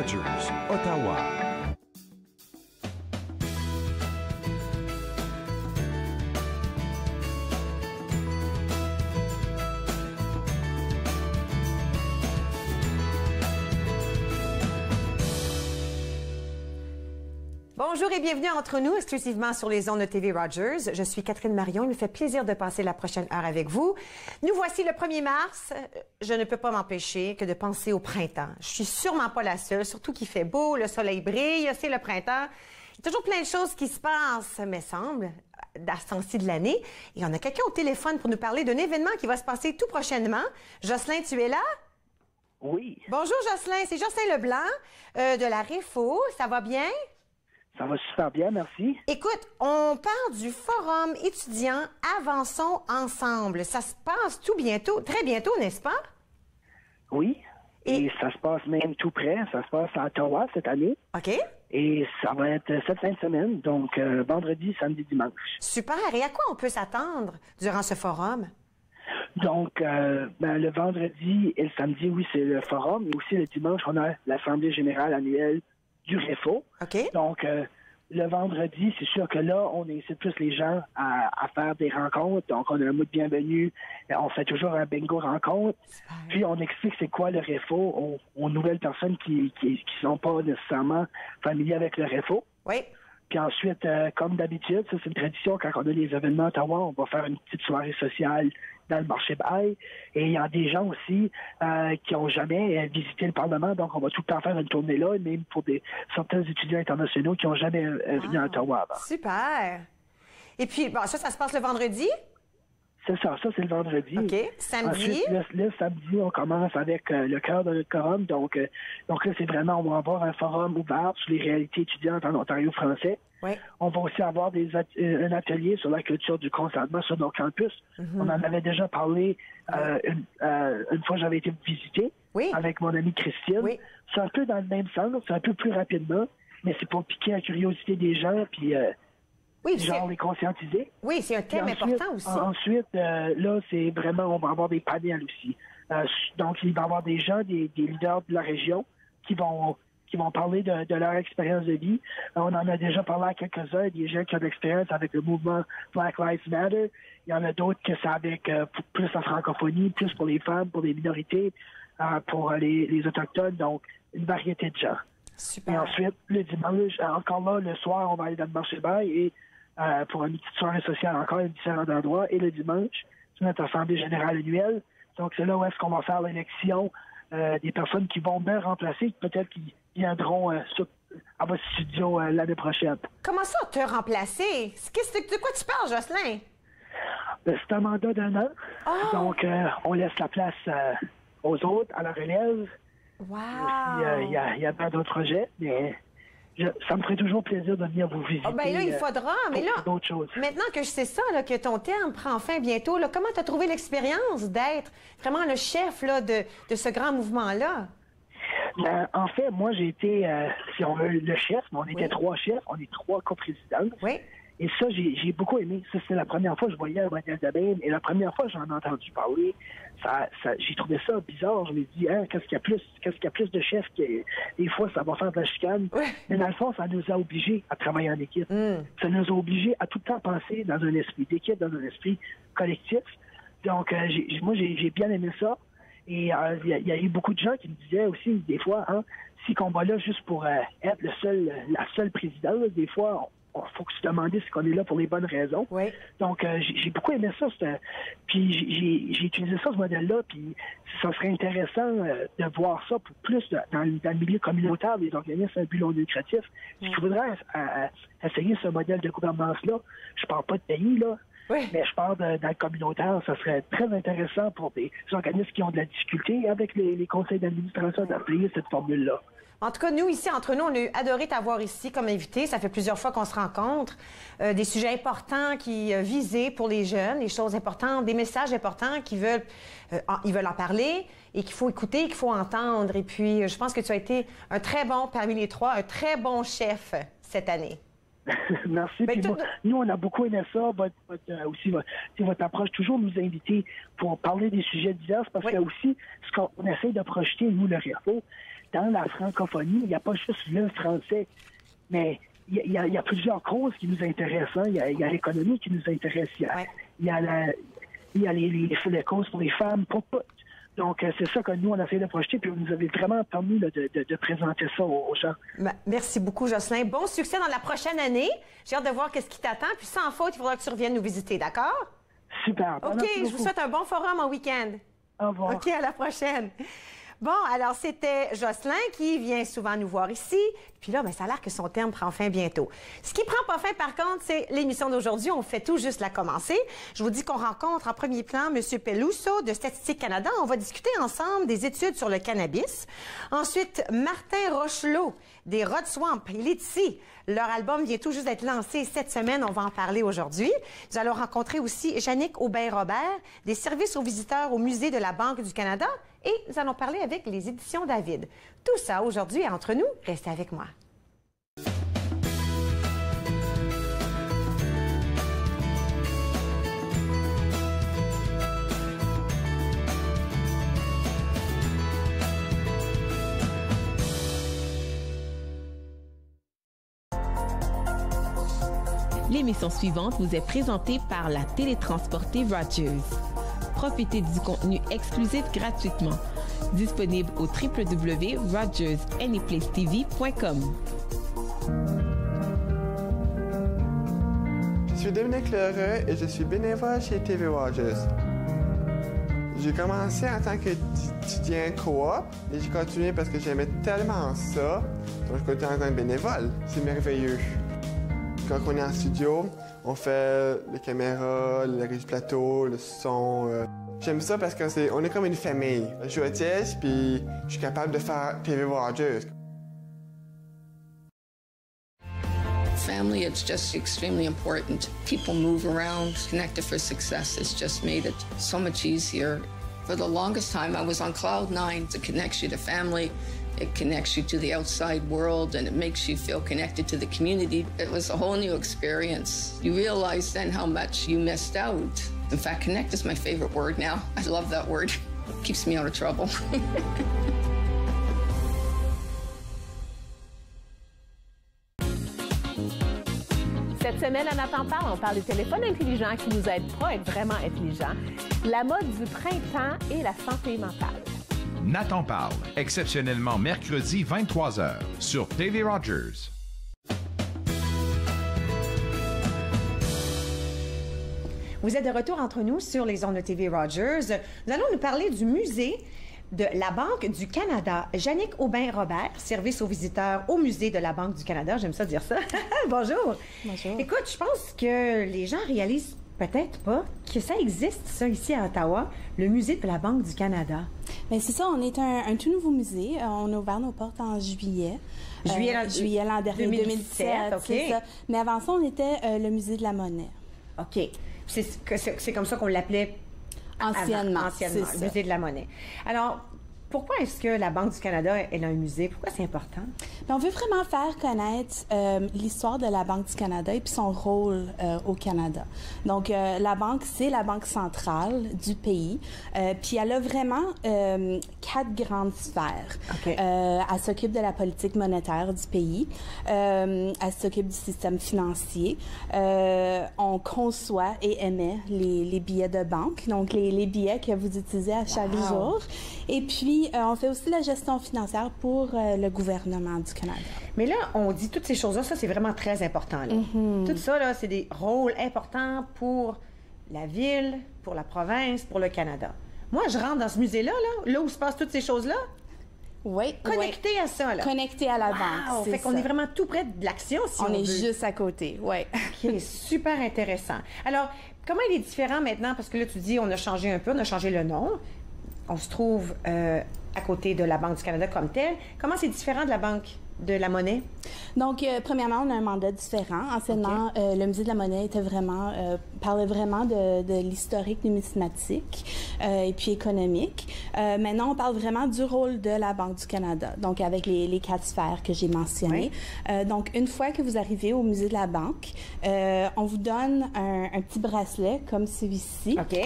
Rogers, Ottawa. Bonjour et bienvenue entre nous, exclusivement sur les ondes de TV Rogers. Je suis Catherine Marion. Il me fait plaisir de passer la prochaine heure avec vous. Nous voici le 1er mars. Je ne peux pas m'empêcher que de penser au printemps. Je suis sûrement pas la seule, surtout qu'il fait beau, le soleil brille, c'est le printemps. Il y a toujours plein de choses qui se passent, me semble, à ce temps-ci de l'année. Et on a quelqu'un au téléphone pour nous parler d'un événement qui va se passer tout prochainement. Jocelyn, tu es là? Oui. Bonjour Jocelyn, c'est Jocelyn Leblanc de la Réfo. Ça va bien? Ça va super bien, merci. Écoute, on parle du forum étudiant Avançons ensemble. Ça se passe tout bientôt, très bientôt, n'est-ce pas? Oui. Et ça se passe même tout près. Ça se passe à Ottawa cette année. OK. Et ça va être cette fin de semaine, donc vendredi, samedi, dimanche. Super. Et à quoi on peut s'attendre durant ce forum? Donc, le vendredi et le samedi, oui, c'est le forum. Et aussi le dimanche, on a l'Assemblée générale annuelle du Réfo. OK. Donc, le vendredi, c'est sûr que là, on incite plus les gens à faire des rencontres. Donc, on a un mot de bienvenue. On fait toujours un bingo rencontre. Super. Puis, on explique c'est quoi le Réfo aux nouvelles personnes qui sont pas nécessairement familiers avec le Réfo. Oui. Puis ensuite, comme d'habitude, ça c'est une tradition, quand on a les événements à Ottawa, on va faire une petite soirée sociale dans le marché Bail. Et il y a des gens aussi qui n'ont jamais visité le Parlement, donc on va tout le temps faire une tournée là, même pour certains étudiants internationaux qui n'ont jamais venu à Ottawa avant. Super. Et puis, bon, ça se passe le vendredi? C'est ça c'est le vendredi. OK. Samedi? Ensuite, le samedi, on commence avec le cœur de notre quorum. Donc là, c'est vraiment, on va avoir un forum ouvert sur les réalités étudiantes en Ontario français. Oui. On va aussi avoir un atelier sur la culture du consentement sur nos campus. On en avait déjà parlé une fois j'avais été visiter avec mon amie Christine. Oui. C'est un peu dans le même sens, c'est un peu plus rapidement, mais c'est pour piquer la curiosité des gens, puis les conscientiser. Oui, c'est un thème important aussi. Ensuite, là, c'est vraiment, on va avoir des panels aussi. Donc, il va y avoir des gens, des leaders de la région qui vont parler de leur expérience de vie. On en a déjà parlé à quelques-uns, des gens qui ont de l'expérience avec le mouvement Black Lives Matter. Il y en a d'autres que c'est avec plus la francophonie, plus pour les femmes, pour les minorités, pour les Autochtones, donc une variété de gens. Super. Et ensuite, le dimanche, encore là, le soir, on va aller dans le marché Bail et pour une petite soirée sociale encore à différents endroits. Et le dimanche, c'est notre Assemblée générale annuelle. Donc, c'est là où est-ce qu'on va faire l'élection des personnes qui vont me remplacer, peut-être qui viendront à votre studio l'année prochaine. Comment ça, te remplacer? De quoi tu parles, Jocelyn? C'est un mandat d'1 an. Oh. Donc, on laisse la place aux autres, à la relève. Wow! Il y a plein d'autres projets, mais ça me ferait toujours plaisir de venir vous visiter. Ah ben là, il faudra, mais là, d'autres choses. Maintenant que je sais ça, là, que ton terme prend fin bientôt, là, comment tu as trouvé l'expérience d'être vraiment le chef là, de ce grand mouvement-là? En fait, moi, j'ai été, si on veut, le chef, mais on était 3 chefs, on est 3 coprésidents. Oui. Et ça, j'ai beaucoup aimé. Ça, c'est la première fois que je voyais un modèle de même. Et la première fois que j'en ai entendu parler, j'ai trouvé ça bizarre. Je me dis, qu'est-ce qu'il y a plus de chefs que des fois, ça va faire de la chicane. Oui. Mais dans le fond, ça nous a obligés à travailler en équipe. Ça nous a obligés à tout le temps penser dans un esprit d'équipe, dans un esprit collectif. Donc, moi, j'ai bien aimé ça. Et il y a eu beaucoup de gens qui me disaient aussi, des fois, si qu'on va là juste pour être la seule présidente, des fois, faut que tu te demandes si on est là pour les bonnes raisons. Oui. Donc, j'ai beaucoup aimé ça. Puis j'ai utilisé ça, ce modèle-là, puis ça serait intéressant de voir ça pour plus dans le milieu communautaire des organismes à but non lucratif. Si tu voudrais essayer ce modèle de gouvernance-là, je parle pas de pays, là, mais je parle dans le communautaire, ça serait très intéressant pour des organismes qui ont de la difficulté avec les conseils d'administration d'appliquer cette formule-là. En tout cas, nous, ici, entre nous, on a adoré t'avoir ici comme invité. Ça fait plusieurs fois qu'on se rencontre. Des sujets importants qui visés pour les jeunes, des choses importantes, des messages importants qui ils veulent en parler et qu'il faut écouter, qu'il faut entendre. Et puis, je pense que tu as été un très bon, parmi les 3, un très bon chef cette année. Merci. Puis nous, on a beaucoup aimé ça, votre approche, toujours nous inviter pour parler des sujets divers, parce que aussi, ce qu'on essaie de projeter, nous, le Réfo, dans la francophonie, il n'y a pas juste le français, mais il y a plusieurs causes qui nous intéressent. Hein. Il y a l'économie qui nous intéresse. Il y a les causes pour les femmes, pour toutes. Donc, c'est ça que nous, on a essayé de projeter, puis vous nous avez vraiment permis de présenter ça aux gens. Merci beaucoup, Jocelyn. Bon succès dans la prochaine année. J'ai hâte de voir ce qui t'attend. Puis sans faute, il faudra que tu reviennes nous visiter, d'accord? Super. OK, je vous souhaite un bon forum en week-end. Au revoir. OK, à la prochaine. Bon, alors c'était Jocelyn qui vient souvent nous voir ici. Puis là, ça a l'air que son terme prend fin bientôt. Ce qui prend pas fin, par contre, c'est l'émission d'aujourd'hui. On fait tout juste la commencer. Je vous dis qu'on rencontre en premier plan M. Peluso de Statistique Canada. On va discuter ensemble des études sur le cannabis. Ensuite, Martin Rochelot des Rod Swamp. Il est ici. Leur album vient tout juste d'être lancé cette semaine. On va en parler aujourd'hui. Nous allons rencontrer aussi Yannick Aubin-Robert des services aux visiteurs au Musée de la Banque du Canada. Et nous allons parler avec les éditions David. Tout ça aujourd'hui est entre nous. Restez avec moi. L'émission suivante vous est présentée par la télétransportée Rogers. Profitez du contenu exclusif gratuitement. Disponible au www.rogersanyplacetv.com. Je suis Dominique Lheureux et je suis bénévole chez TV Rogers. J'ai commencé en tant qu'étudiant coop et j'ai continué parce que j'aimais tellement ça. Donc je continue en tant que bénévole. C'est merveilleux. Quand on est en studio, on fait les caméras, le régie plateau, le son. J'aime ça parce qu'on est comme une famille. Je suis autiste, puis je suis capable de faire TV Rogers. Family, it's just extremely important. People move around. Connected for Success has just made it so much easier. For the longest time, I was on cloud nine. It connects you to family. It connects you to the outside world, and it makes you feel connected to the community. It was a whole new experience. You realize then how much you missed out. In fact, connect is my favorite word now. I love that word. It keeps me out of trouble. Cette semaine, à Nathan parle, on parle des téléphones intelligents qui nous aident pas à être vraiment intelligents, la mode du printemps et la santé mentale. Nathan parle, exceptionnellement mercredi 23h sur TV Rogers. Vous êtes de retour entre nous sur les ondes de TV Rogers. Nous allons nous parler du musée de la Banque du Canada. Yannick Aubin-Robert, service aux visiteurs au Musée de la Banque du Canada. J'aime ça dire ça. Bonjour. Bonjour. Écoute, je pense que les gens réalisent peut-être pas que ça existe, ça, ici à Ottawa, le Musée de la Banque du Canada. Bien, c'est ça, on est un tout nouveau musée. On a ouvert nos portes en juillet. Juillet l'an dernier, 2017, OK. C'est ça. Mais avant ça, on était le Musée de la Monnaie. OK. C'est comme ça qu'on l'appelait anciennement, le Musée de la Monnaie. Alors, pourquoi est-ce que la Banque du Canada, elle a un musée? Pourquoi c'est important? Bien, on veut vraiment faire connaître l'histoire de la Banque du Canada et puis son rôle au Canada. Donc, la banque, c'est la banque centrale du pays. Puis, elle a vraiment 4 grandes sphères. Okay. Elle s'occupe de la politique monétaire du pays. Elle s'occupe du système financier. On conçoit et émet les billets de banque, donc les billets que vous utilisez à chaque jour. Et puis, on fait aussi la gestion financière pour le gouvernement du Canada. Mais là, on dit toutes ces choses-là, ça, c'est vraiment très important. Là. Tout ça, là, c'est des rôles importants pour la ville, pour la province, pour le Canada. Moi, je rentre dans ce musée-là, là où se passent toutes ces choses-là. Oui. Connecté à ça, là. Connecté à la banque. Fait qu'on est vraiment tout près de l'action, si on veut. On est juste à côté, oui. OK, super intéressant. Alors, comment il est différent maintenant? Parce que là, tu dis, on a changé un peu, on a changé le nom. On se trouve à côté de la Banque du Canada comme telle. Comment c'est différent de la Banque de la Monnaie? Donc, premièrement, on a un mandat différent. Anciennement, le Musée de la Monnaie était parlait vraiment de l'historique numismatique et puis économique. Maintenant, on parle vraiment du rôle de la Banque du Canada, donc avec les 4 sphères que j'ai mentionnées. Oui. Donc, une fois que vous arrivez au Musée de la Banque, on vous donne un petit bracelet comme celui-ci. OK.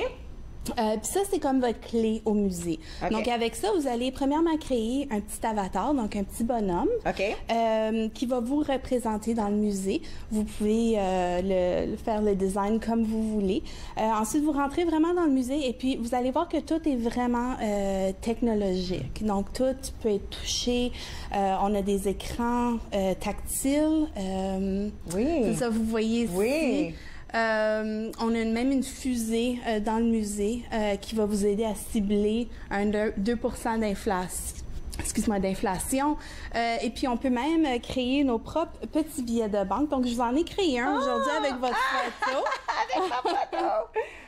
Puis ça, c'est comme votre clé au musée. Okay. Donc, avec ça, vous allez premièrement créer un petit avatar, donc un petit bonhomme, qui va vous représenter dans le musée. Vous pouvez faire le design comme vous voulez. Ensuite, vous rentrez vraiment dans le musée et puis vous allez voir que tout est vraiment technologique. Donc, tout peut être touché. On a des écrans tactiles. Oui. C'est ça, vous voyez ici. Oui. On a même une fusée dans le musée qui va vous aider à cibler un 2% d'inflation. Et puis, on peut même créer nos propres petits billets de banque. Donc, je vous en ai créé un aujourd'hui avec votre photo. Avec ma photo!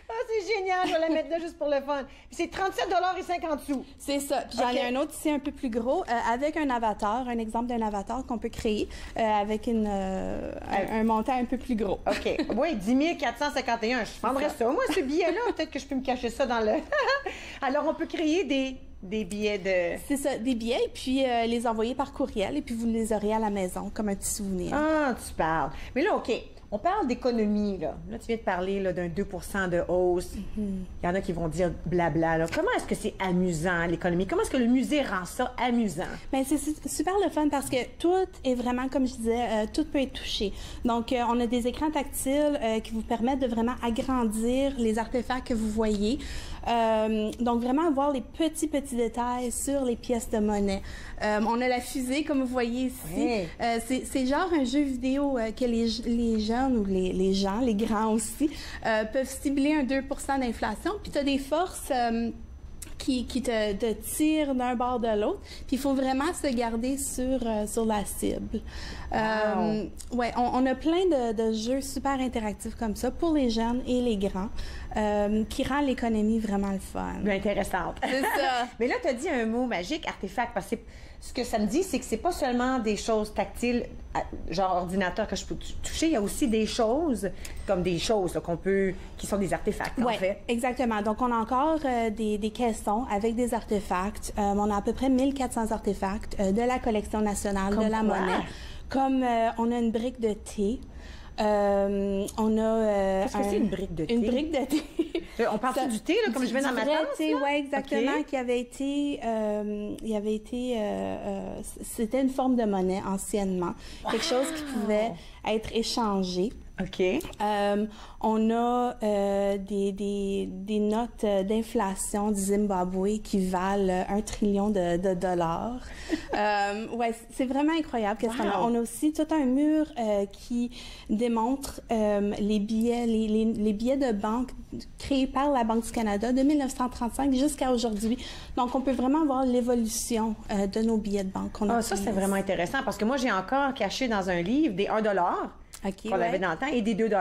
Ah, c'est génial, je vais la mettre là juste pour le fun. C'est 37,50 $. C'est ça. Puis j'en ai un autre ici un peu plus gros, avec un avatar, un exemple d'un avatar qu'on peut créer avec un montant un peu plus gros. OK. Oui, 10 451. Je prendrais ça. Moi, ce billet-là, peut-être que je peux me cacher ça dans le... Alors, on peut créer des billets de... C'est ça, des billets, puis les envoyer par courriel, et puis vous les aurez à la maison, comme un petit souvenir. Ah, tu parles. Mais là, OK, on parle d'économie, là. Là, tu viens de parler d'un 2 % de hausse. Il y en a qui vont dire blabla, là. Comment est-ce que c'est amusant, l'économie? Comment est-ce que le musée rend ça amusant? Bien, c'est super le fun parce que tout est vraiment, comme je disais, tout peut être touché. Donc, on a des écrans tactiles qui vous permettent de vraiment agrandir les artefacts que vous voyez. Donc, vraiment voir les petits détails sur les pièces de monnaie. On a la fusée, comme vous voyez ici. Oui. C'est genre un jeu vidéo que les jeunes ou les gens, les grands aussi, peuvent cibler un 2 % d'inflation. Puis tu as des forces qui te tirent d'un bord de l'autre. Puis il faut vraiment se garder sur la cible. Ouais, on a plein de jeux super interactifs comme ça pour les jeunes et les grands qui rend l'économie vraiment le fun. Intéressante. C'est ça. Mais là, tu as dit un mot magique, artefact, parce que ce que ça me dit, c'est que c'est pas seulement des choses tactiles, genre ordinateur que je peux toucher, il y a aussi des choses, comme des choses là, qui sont des artefacts, en fait. Exactement. Donc, on a encore des caissons avec des artefacts. On a à peu près 1400 artefacts de la collection nationale de la monnaie. Comme on a une brique de thé. On a... Qu'est-ce que c'est une brique de thé? Une brique de thé. On parle du thé, là, comme je mets dans ma tasse? Oui, exactement, qui avait été... c'était une forme de monnaie anciennement. Wow. Quelque chose qui pouvait être échangé. OK. On a des notes d'inflation du Zimbabwe qui valent 1 trillion de dollars. Ouais, c'est vraiment incroyable. Qu'est-ce qu'on a? On a aussi tout un mur qui démontre les billets de banque créés par la Banque du Canada de 1935 jusqu'à aujourd'hui. Donc, on peut vraiment voir l'évolution de nos billets de banque. Ça, c'est vraiment intéressant parce que moi, j'ai encore caché dans un livre des 1 $. Qu'on avait dans le temps, et des 2 $.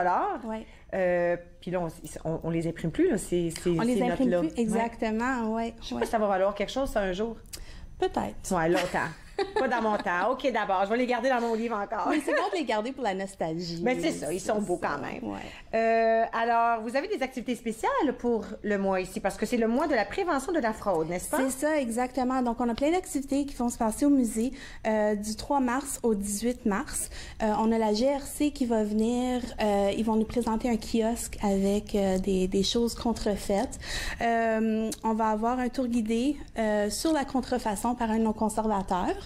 Ouais. Puis là, on les imprime plus, là, ces notes-là. On les imprime plus, exactement, oui. Je sais pas si ça va valoir quelque chose, ça, un jour. Peut-être. Oui, longtemps. Pas dans mon temps. OK, d'abord, je vais les garder dans mon livre encore. Mais c'est bon de les garder pour la nostalgie. Mais c'est ça, ils sont beaux quand même. Ouais. Alors, vous avez des activités spéciales pour le mois ici, parce que c'est le mois de la prévention de la fraude, n'est-ce pas? C'est ça, exactement. Donc, on a plein d'activités qui vont se passer au musée du 3 mars au 18 mars. On a la GRC qui va venir, ils vont nous présenter un kiosque avec des choses contrefaites. On va avoir un tour guidé sur la contrefaçon par un de nos conservateurs.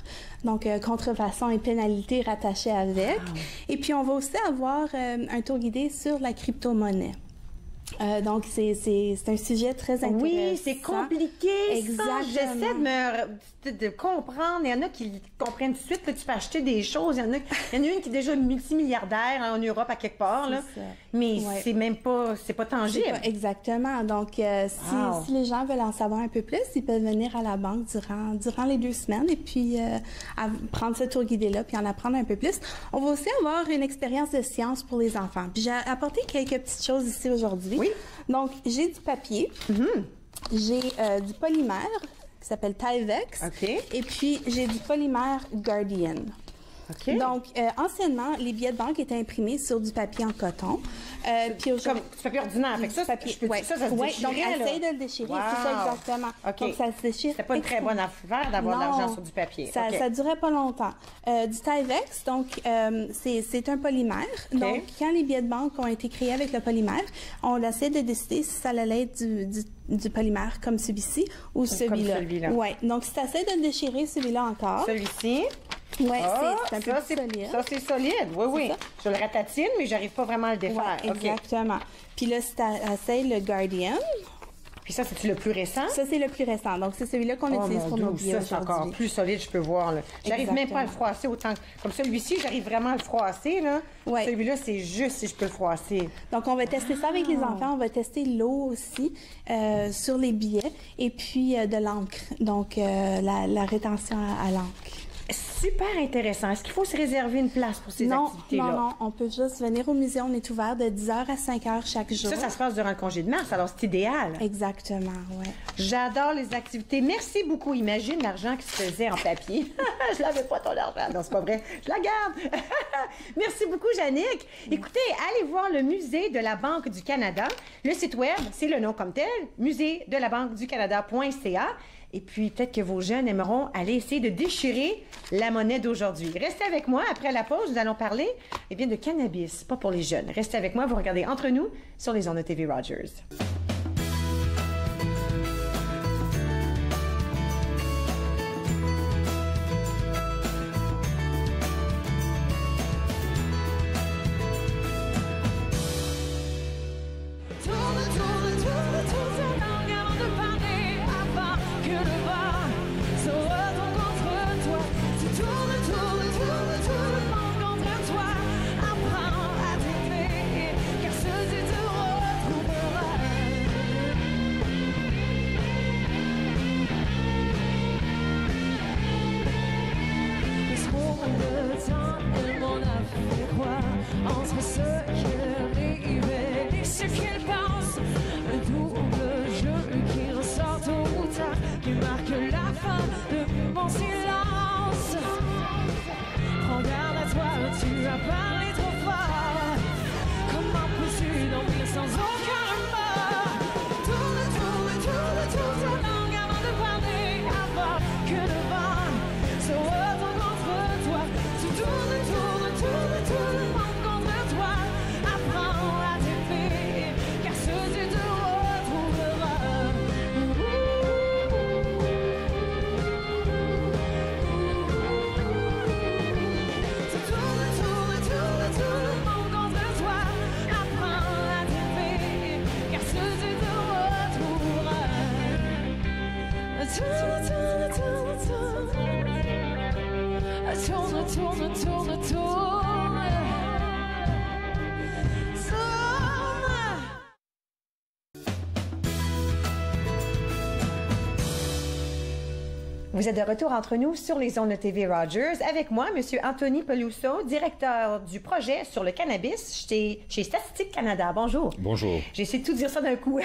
Donc, contrefaçon et pénalité rattachées avec. Wow. Et puis, on va aussi avoir un tour guidé sur la crypto-monnaie. Donc, c'est un sujet très intéressant. Oui, c'est compliqué. Exactement. J'essaie de comprendre. Il y en a qui comprennent tout de suite. Là, tu peux acheter des choses. Il y en a une qui est déjà multimilliardaire en Europe à quelque part. Là. Mais c'est même pas, c'est pas tangible. Exactement. Donc, si les gens veulent en savoir un peu plus, ils peuvent venir à la banque durant les 2 semaines et puis prendre ce tour guidé-là puis en apprendre un peu plus. On va aussi avoir une expérience de science pour les enfants. Puis j'ai apporté quelques petites choses ici aujourd'hui. Oui. Donc, j'ai du papier, j'ai du polymère qui s'appelle Tyvek, et puis j'ai du polymère Guardian. OK. Donc, anciennement, les billets de banque étaient imprimés sur du papier en coton. Puis Comme du papier ordinaire. Fait que ça, papier, je peux dire ça se donc, déchirait, là. essaye de le déchirer. Wow. C'est ça, exactement. OK. Donc, ça se déchire. C'était pas une très bonne affaire d'avoir de l'argent sur du papier. Ça, OK. ça durait pas longtemps. Du Tyvek, donc, c'est un polymère. OK. Donc, quand les billets de banque ont été créés avec le polymère, on essaie de décider si ça allait être du polymère comme celui-ci ou celui-là. Oui. Donc, si tu essaies de le déchirer, celui-là encore. Celui-ci. Oui, Ah, c'est un peu ça, plus solide. Ça, c'est solide. Oui, oui. Je le ratatine, mais j'arrive pas vraiment à le défaire. Ouais, OK. exactement. Puis là, si tu essaies le Guardian, Puis ça, c'est-tu le plus récent? ça, c'est le plus récent. Donc, c'est celui-là qu'on utilise pour nos billets ça, c'est encore aujourd'hui. plus solide, je peux voir. Là. J'arrive même pas à le froisser autant. Comme celui-ci, j'arrive vraiment à le froisser. Là. Ouais. Celui-là, c'est juste si je peux le froisser. Donc, on va tester ça avec les enfants. On va tester l'eau aussi sur les billets et puis de l'encre. Donc, la rétention à l'encre. Super intéressant. Est-ce qu'il faut se réserver une place pour ces activités-là? Non. On peut juste venir au musée. On est ouvert de 10h à 5h chaque jour. Ça se passe durant le congé de mars, alors c'est idéal. Exactement, oui. J'adore les activités. Merci beaucoup. Imagine l'argent qui se faisait en papier. Je l'avais pas ton argent. Non, c'est pas vrai. Je la garde. Merci beaucoup, Jannick. Écoutez, allez voir le Musée de la Banque du Canada. Le site web, c'est le nom comme tel, muséedelabanqueducanada.ca. Et puis, peut-être que vos jeunes aimeront aller essayer de déchirer la monnaie d'aujourd'hui. Restez avec moi. Après la pause, nous allons parler de cannabis, pas pour les jeunes. Restez avec moi. Vous regardez Entre nous sur les ondes de TV Rogers. Vous êtes de retour entre nous sur les ondes de TV Rogers. Avec moi, M. Anthony Peluso, directeur du projet sur le cannabis chez Statistique Canada. Bonjour. Bonjour. J'ai essayé de tout dire ça d'un coup.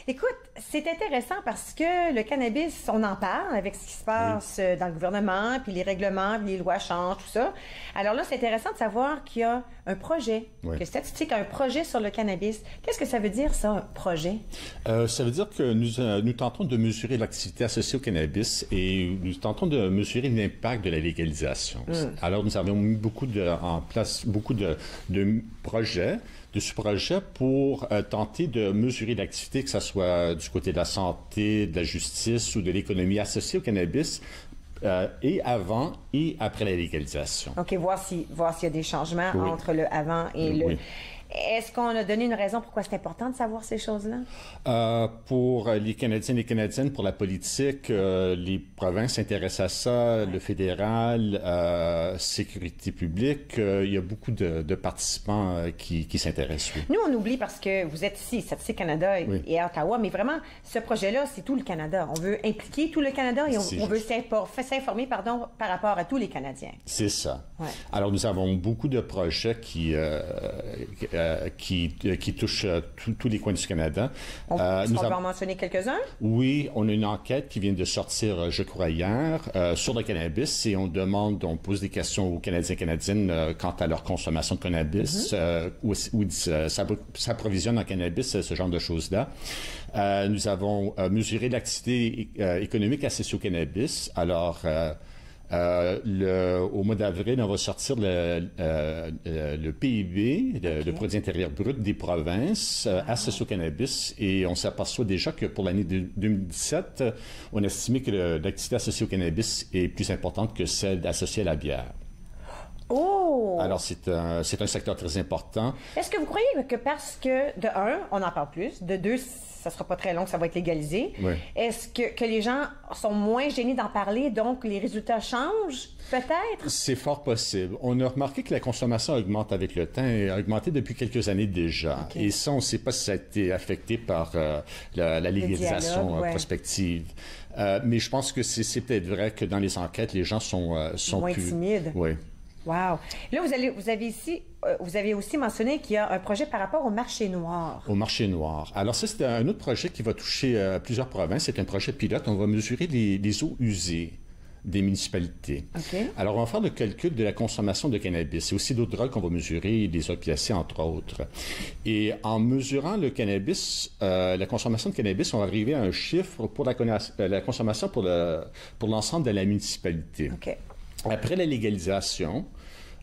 Écoute, c'est intéressant parce que le cannabis, on en parle avec ce qui se passe dans le gouvernement, puis les règlements, puis les lois changent, tout ça. Alors là, c'est intéressant de savoir qu'il y a un projet, que Statistique a un projet sur le cannabis. Qu'est-ce que ça veut dire, ça, un projet? Ça veut dire que nous tentons de mesurer l'activité associée au cannabis et nous tentons de mesurer l'impact de la légalisation. Alors, nous avons mis en place beaucoup de projets, de sous-projets pour tenter de mesurer l'activité, que ce soit du côté de la santé, de la justice ou de l'économie associée au cannabis, et avant et après la légalisation. OK, voir s'il y a des changements entre le avant et le... Est-ce qu'on a donné une raison pourquoi c'est important de savoir ces choses-là? Pour les Canadiens et les Canadiennes, pour la politique, les provinces s'intéressent à ça, le fédéral, sécurité publique, il y a beaucoup de participants qui s'intéressent. Oui. Nous, on oublie parce que vous êtes ici, Statistique Canada et à Ottawa, mais vraiment, ce projet-là, c'est tout le Canada. On veut impliquer tout le Canada et on veut s'informer par rapport à tous les Canadiens. C'est ça. Ouais. Alors, nous avons beaucoup de projets touche tous les coins du Canada. On va en mentionner quelques-uns? Oui, on a une enquête qui vient de sortir, je crois, hier, sur le cannabis et on pose des questions aux Canadiens et Canadiennes quant à leur consommation de cannabis, où ils s'approvisionnent en cannabis, ce genre de choses-là. Nous avons mesuré l'activité économique associée au cannabis. Alors, au mois d'avril, on va sortir le PIB, le produit intérieur brut des provinces associé au cannabis, et on s'aperçoit déjà que pour l'année 2017, on a estimé que l'activité associée au cannabis est plus importante que celle associée à la bière. Oh! Alors, c'est un secteur très important. Est-ce que vous croyez que parce que, de un, on en parle plus, de deux, ça sera pas très long que ça va être légalisé, oui. Est-ce que les gens sont moins gênés d'en parler, donc les résultats changent, peut-être? C'est fort possible. On a remarqué que la consommation augmente avec le temps et a augmenté depuis quelques années déjà. Okay. Et ça, on ne sait pas si ça a été affecté par la légalisation prospective. Mais je pense que c'est peut-être vrai que dans les enquêtes, les gens sont moins plus timides. Oui. Wow. Là, vous avez aussi mentionné qu'il y a un projet par rapport au marché noir. Au marché noir. Alors ça, c'est un autre projet qui va toucher plusieurs provinces. C'est un projet pilote. On va mesurer les eaux usées des municipalités. Okay. Alors, on va faire le calcul de la consommation de cannabis. C'est aussi d'autres drogues qu'on va mesurer, les opiacés, entre autres. Et en mesurant le cannabis, la consommation de cannabis, on va arriver à un chiffre pour la consommation pour l'ensemble de la municipalité. Okay. Après la légalisation,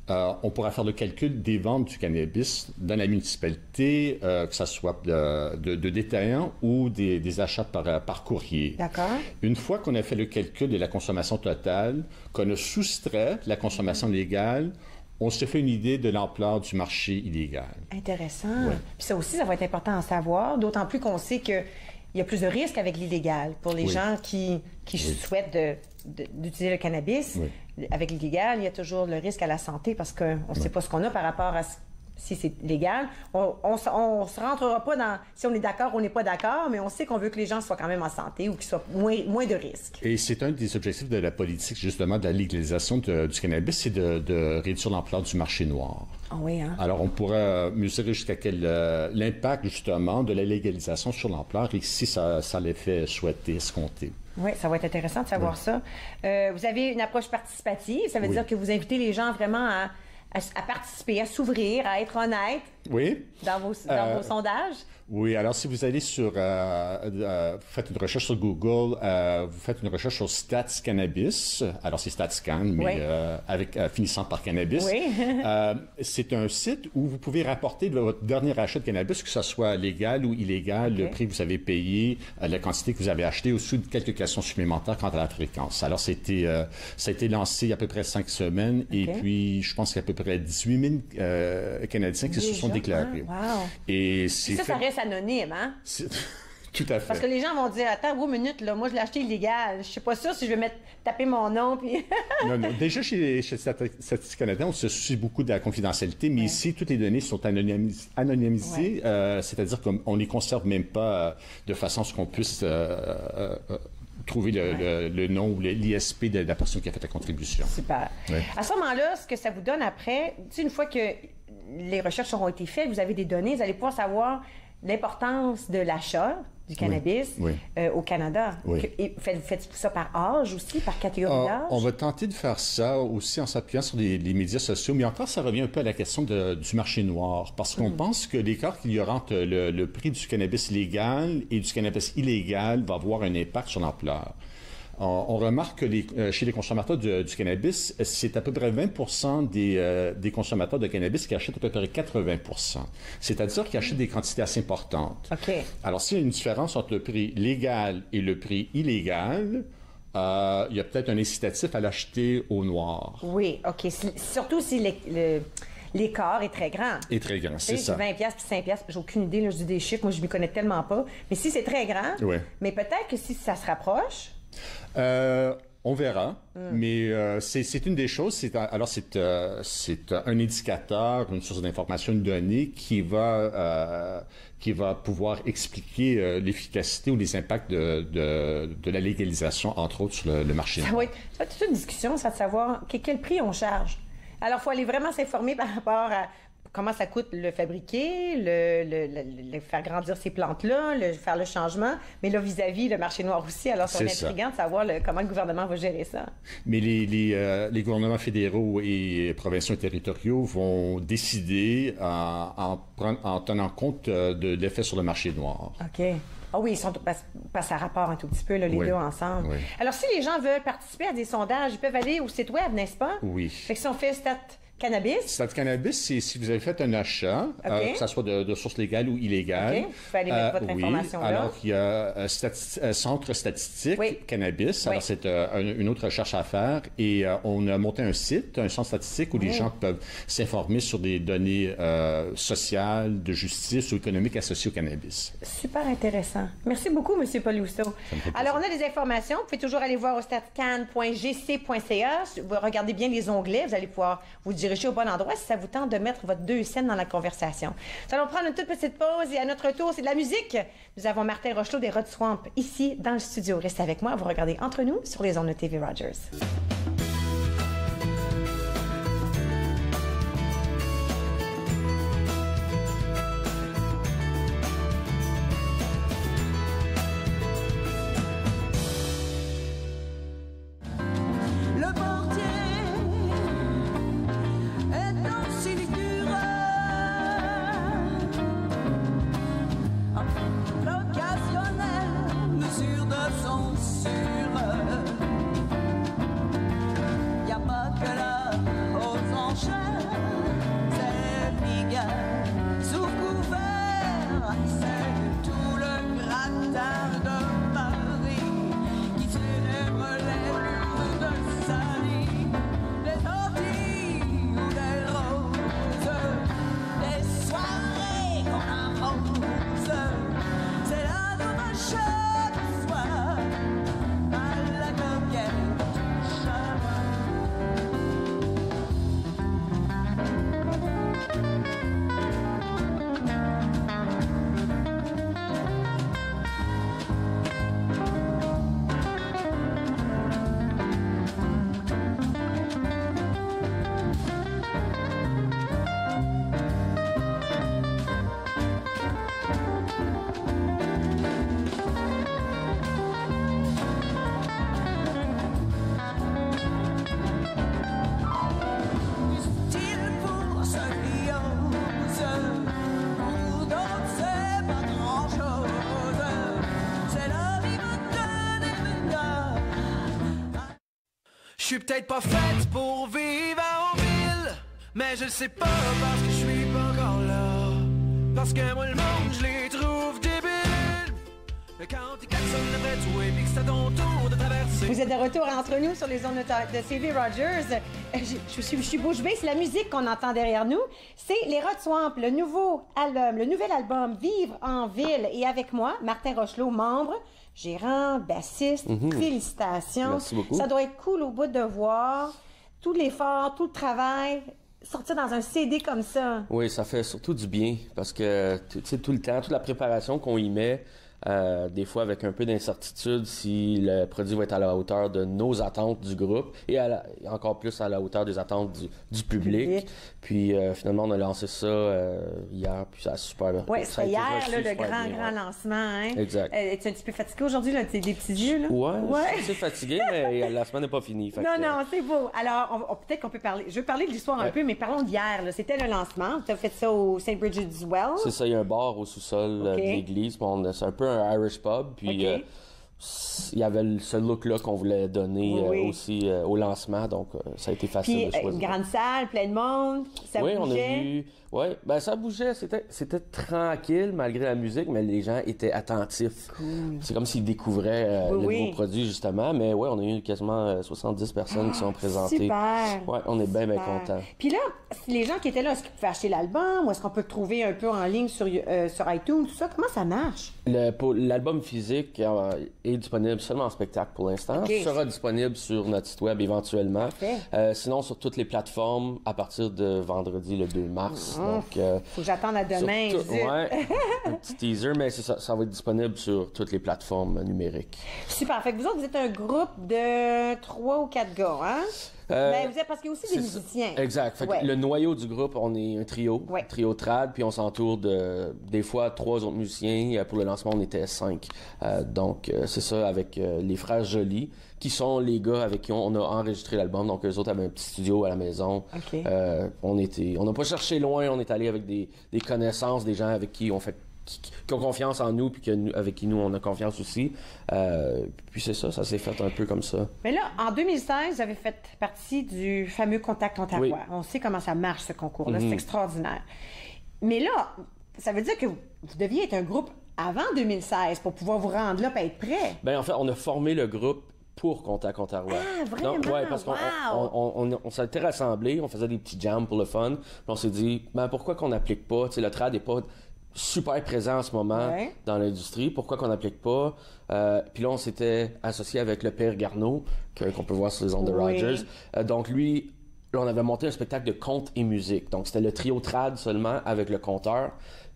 on pourra faire le calcul des ventes du cannabis dans la municipalité, que ce soit de détaillants ou des achats par courrier. D'accord. Une fois qu'on a fait le calcul de la consommation totale, qu'on a soustrait la consommation légale, on se fait une idée de l'ampleur du marché illégal. Intéressant. Ouais. Puis ça aussi, ça va être important à savoir, d'autant plus qu'on sait qu'il y a plus de risques avec l'illégal pour les gens qui souhaitent d'utiliser le cannabis. Oui. Avec l'illégal, il y a toujours le risque à la santé parce qu'on ne sait pas ce qu'on a par rapport à si c'est légal. On ne se rentrera pas dans si on est d'accord ou on n'est pas d'accord, mais on sait qu'on veut que les gens soient quand même en santé ou qu'ils soient moins de risques. Et c'est un des objectifs de la politique, justement, de la légalisation du cannabis, c'est de réduire l'ampleur du marché noir. Ah oui, hein? Alors, on pourrait mesurer jusqu'à quel l'impact, justement, de la légalisation sur l'ampleur et si ça a l'effet souhaité, escompté. Oui, ça va être intéressant de savoir ça. Vous avez une approche participative, ça veut dire que vous invitez les gens vraiment à participer, à s'ouvrir, à être honnêtes dans vos sondages. Oui, alors si vous allez sur, faites une recherche sur Google, vous faites une recherche sur Stats Cannabis, alors c'est StatsCan, mais finissant par cannabis. Oui. C'est un site où vous pouvez rapporter votre dernier achat de cannabis, que ce soit légal ou illégal, le prix que vous avez payé, la quantité que vous avez acheté, ou sous quelques questions supplémentaires quant à la fréquence. Alors ça a été lancé il y a à peu près 5 semaines, et puis je pense qu'il y a à peu près 18 000 Canadiens qui se sont déclarés. Hein? Wow. Et ça reste anonyme, hein? Tout à fait. Parce que les gens vont dire, attends, une minute, là, moi, je l'ai acheté illégal. Je suis pas sûre si je vais taper mon nom, puis... Non. Déjà, chez Statistique Canada, on se soucie beaucoup de la confidentialité, mais ici, toutes les données sont anonymisées, c'est-à-dire qu'on les conserve même pas de façon à ce qu'on puisse trouver le nom ou l'ISP de la personne qui a fait la contribution. Super. Ouais. À ce moment-là, ce que ça vous donne après, une fois que les recherches auront été faites, vous avez des données, vous allez pouvoir savoir l'importance de l'achat du cannabis au Canada. Oui. Et faites-vous ça par âge aussi, par catégorie d'âge? On va tenter de faire ça aussi en s'appuyant sur les médias sociaux, mais encore, ça revient un peu à la question du marché noir, parce qu'on pense que l'écart qu'il y aura entre le prix du cannabis légal et du cannabis illégal va avoir un impact sur l'ampleur. On remarque que chez les consommateurs du cannabis, c'est à peu près 20% des consommateurs de cannabis qui achètent à peu près 80%. C'est-à-dire qu'ils achètent des quantités assez importantes. Okay. Alors, s'il y a une différence entre le prix légal et le prix illégal, il y a peut-être un incitatif à l'acheter au noir. Oui, OK. Surtout si l'écart est très grand. Est très grand, c'est ça. 20$ puis 5$, j'ai aucune idée, là, je dis des chiffres, moi je m'y connais tellement pas. Mais si c'est très grand, mais peut-être que si ça se rapproche... On verra, mais c'est une des choses. C'est un indicateur, une source d'information, une donnée qui va pouvoir expliquer l'efficacité ou les impacts de la légalisation, entre autres, sur le marché. Ça va être toute une discussion, ça de savoir quel prix on charge. Alors, il faut aller vraiment s'informer par rapport à comment ça coûte le fabriquer, le faire grandir ces plantes-là, faire le changement, mais là, vis-à-vis le marché noir aussi. Alors, c'est intriguant de savoir comment le gouvernement va gérer ça. Mais les gouvernements fédéraux et provinciaux et territoriaux vont décider en tenant compte de l'effet sur le marché noir. OK. Ah oui, ça rapporte un tout petit peu, là, les deux ensemble. Oui. Alors, si les gens veulent participer à des sondages, ils peuvent aller au site web, n'est-ce pas? Oui. Fait que si on fait Cannabis. Stat Cannabis, c'est si vous avez fait un achat, que ce soit de source légale ou illégale. OK. Vous pouvez aller mettre votre information là. Alors, il y a Centre statistique Cannabis. Alors, c'est une autre recherche à faire. Et on a monté un site, un centre statistique où les gens peuvent s'informer sur des données sociales, de justice ou économiques associées au cannabis. Super intéressant. Merci beaucoup, M. Pelousseau. Alors, on a des informations. Vous pouvez toujours aller voir au statcan.gc.ca. Vous regardez bien les onglets. Vous allez pouvoir vous diriger au bon endroit si ça vous tente de mettre votre 2 cents dans la conversation. Nous allons prendre une toute petite pause et à notre tour, c'est de la musique. Nous avons Martin Rochelot des Rod Swamp ici dans le studio. Restez avec moi, vous regardez Entre nous sur les ondes de TV Rogers. Je suis peut-être pas faite pour vivre en ville, mais je le sais pas parce que je suis pas encore là. Parce que moi le monde je les trouve débiles. Mais quand t'es klaxonnes après toi et que c'est à ton tour de traverser. Vous êtes de retour entre nous sur les ondes de TV Rogers. Je suis bouche bée, c'est la musique qu'on entend derrière nous. C'est les Rod Swamp, le nouvel album Vivre en ville. Et avec moi, Martin Rochelot, membre, gérant, bassiste. Félicitations. Merci beaucoup. Ça doit être cool au bout de voir tout l'effort, tout le travail, sortir dans un CD comme ça. Oui, ça fait surtout du bien parce que, tu sais, tout le temps, toute la préparation qu'on y met, des fois avec un peu d'incertitude si le produit va être à la hauteur de nos attentes du groupe et encore plus à la hauteur des attentes du public. Puis finalement, on a lancé ça hier, puis ça a super bien. Oui, c'était hier, là, le grand lancement. Hein? Exact. Es-tu un petit peu fatigué aujourd'hui? Là? T'as des petits yeux? Là? Ouais, je suis fatigué, mais la semaine n'est pas finie. Non, c'est beau. Alors, peut-être qu'on peut parler... Je veux parler de l'histoire un peu, mais parlons d'hier. C'était le lancement. Tu as fait ça au St. Bridget's Well. C'est ça, il y a un bar au sous-sol de l'église. C'est un peu un Irish pub, puis il y avait ce look-là qu'on voulait donner aussi au lancement, donc ça a été facile de choisir. Une grande salle, plein de monde, ça bougeait. On a vu... Oui, ben ça bougeait, c'était tranquille malgré la musique, mais les gens étaient attentifs. Cool. C'est comme s'ils découvraient le nouveau produit, justement, mais on a eu quasiment 70 personnes qui sont présentées. Super! Oui, on est bien contents. Puis là, les gens qui étaient là, est-ce qu'ils pouvaient acheter l'album ou est-ce qu'on peut le trouver un peu en ligne sur iTunes, tout ça? Comment ça marche? L'album physique est disponible seulement en spectacle pour l'instant. Il sera disponible sur notre site web éventuellement. Sinon, sur toutes les plateformes à partir de vendredi, le 2 mars. Donc, faut que j'attende à demain. Un petit teaser, mais c'est ça va être disponible sur toutes les plateformes numériques. Super. Fait que vous autres, vous êtes un groupe de 3 ou 4 gars, hein? Ben, vous êtes, parce qu'il y a aussi des musiciens. Exact. Fait que le noyau du groupe, on est un trio, trio trad, puis on s'entoure de, des fois, 3 autres musiciens. Pour le lancement, on était 5. Donc, c'est ça, avec les frères Joly, qui sont les gars avec qui on a enregistré l'album. Donc, eux autres avaient un petit studio à la maison. Okay. On n'a pas cherché loin, on est allé avec des connaissances, des gens avec qui on fait qui ont confiance en nous, puis avec qui nous, on a confiance aussi. Puis c'est ça s'est fait un peu comme ça. Mais là, en 2016, vous avez fait partie du fameux Contact Ontario. Oui. On sait comment ça marche, ce concours-là. C'est extraordinaire. Mais là, ça veut dire que vous deviez être un groupe avant 2016 pour pouvoir vous rendre là et être prêt. Bien, en fait, on a formé le groupe pour Contact Ontario. Ah, vraiment? Oui, parce qu'on on s'était rassemblés, on faisait des petits jams pour le fun, puis on s'est dit, pourquoi qu'on n'applique pas, tu sais, le trad n'est pas super présent en ce moment dans l'industrie, pourquoi qu'on n'applique pas? Puis là, on s'était associé avec le père Garneau, qu'on peut voir sur les ondes de Rogers. Donc lui, là, on avait monté un spectacle de conte et musique. Donc c'était le trio trad seulement avec le conteur.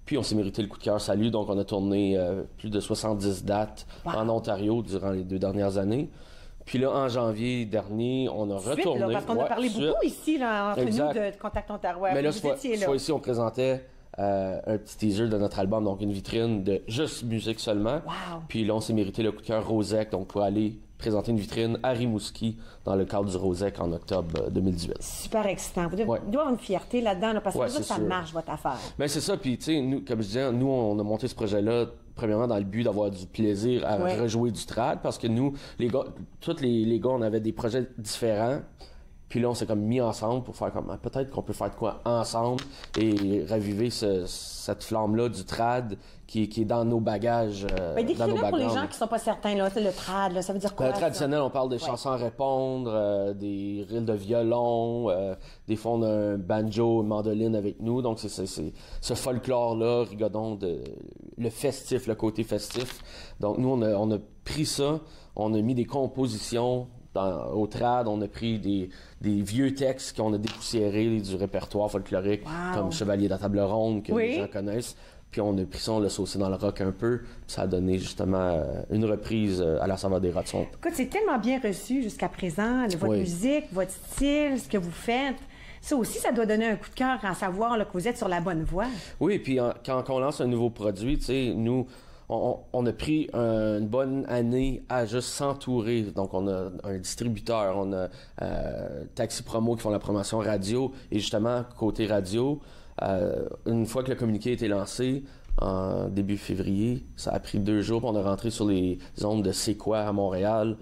Puis on s'est mérité le coup de cœur salut, donc on a tourné plus de 70 dates en Ontario durant les 2 dernières années. Puis là, en janvier dernier, on a retourné. Là, parce qu'on a parlé beaucoup ici, là, entre nous, de Contact Ontario. Mais là, cette fois ici, on présentait un petit teaser de notre album, donc une vitrine de juste musique seulement. Wow. Puis là, on s'est mérité le coup de cœur Rosec, donc pour aller présenter une vitrine à Rimouski dans le cadre du Rosec en octobre 2018. Super excitant. Vous devez avoir une fierté là-dedans, là, parce que ça marche, votre affaire. Bien, c'est ça. Puis, tu sais, nous, comme je disais, nous, on a monté ce projet-là premièrement dans le but d'avoir du plaisir à rejouer du trad, parce que nous, les gars, tous les gars, on avait des projets différents. Puis là, on s'est comme mis ensemble pour faire comme peut-être qu'on peut faire de quoi ensemble et raviver cette flamme-là du trad qui est dans nos bagages. Décris-le pour les gens qui ne sont pas certains. Là, le trad, là, ça veut dire quoi? Traditionnel, on parle des chansons à répondre, des reels de violon, des fois on a un banjo, une mandoline avec nous. Donc c'est ce folklore-là, rigodon, le festif, le côté festif. Donc nous, on a pris ça, on a mis des compositions au trad, on a pris des vieux textes qu'on a dépoussiérés du répertoire folklorique, comme Chevalier de la Table Ronde, que les gens connaissent. Puis on a pris ça, on l'a saucé dans le rock un peu. Puis ça a donné justement une reprise à la saveur des rats de son. Écoute, c'est tellement bien reçu jusqu'à présent, votre musique, votre style, ce que vous faites. Ça aussi, ça doit donner un coup de cœur à savoir là, que vous êtes sur la bonne voie. Oui, puis quand on lance un nouveau produit, tu sais, nous... On a pris une bonne année à juste s'entourer. Donc, on a un distributeur, on a Taxi Promo qui font la promotion radio. Et justement, côté radio, une fois que le communiqué a été lancé, en début février, ça a pris 2 jours, puis on est rentré sur les ondes de C'est quoi à Montréal.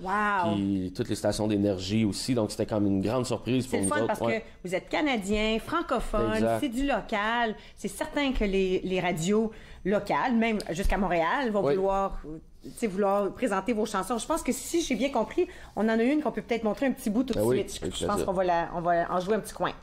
Puis toutes les stations d'énergie aussi. Donc, c'était comme une grande surprise pour nous autres. C'est le fun parce que vous êtes Canadien, francophone, c'est du local. C'est certain que les radios locales, même jusqu'à Montréal, vont vouloir présenter vos chansons. Je pense que si j'ai bien compris, on en a une qu'on peut peut-être montrer un petit bout tout de suite. Je pense qu'on va en jouer un petit coin.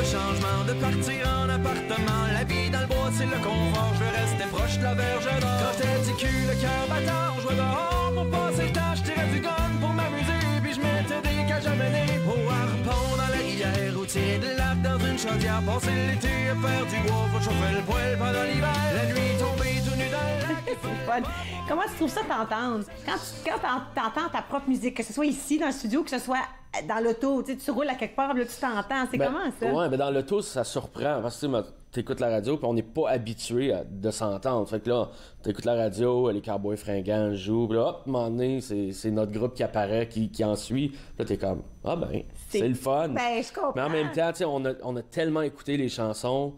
Changement de partir en appartement, la vie dans le bois c'est le confort, je veux rester proche de la berge d'or. Quand t'es du cul, le cœur battant, je vais dehors pour passer le temps, je tirais du gun pour m'amuser, puis je mettais des cages à mener au harpon dans la rivière, ou tirer de l'âme dans une chaudière, passer l'été à faire du bois, faut chauffer le poêle pendant l'hiver, la nuit tombée tout nu dans le lac. C'est fun. Comment tu trouves ça t'entendre? Quand t'entends ta propre musique, que ce soit ici dans le studio, que ce soit dans l'auto, tu roules à quelque part, là, tu t'entends. C'est comment ça? Oui, mais dans l'auto, ça surprend. Parce que tu écoutes la radio, puis on n'est pas habitué de s'entendre. Fait que là, tu écoutes la radio, les Cowboys fringants jouent, puis là, hop, à un moment donné, c'est notre groupe qui apparaît, qui en suit. Puis là, t'es comme, c'est le fun. Je comprends. Mais en même temps, on a tellement écouté les chansons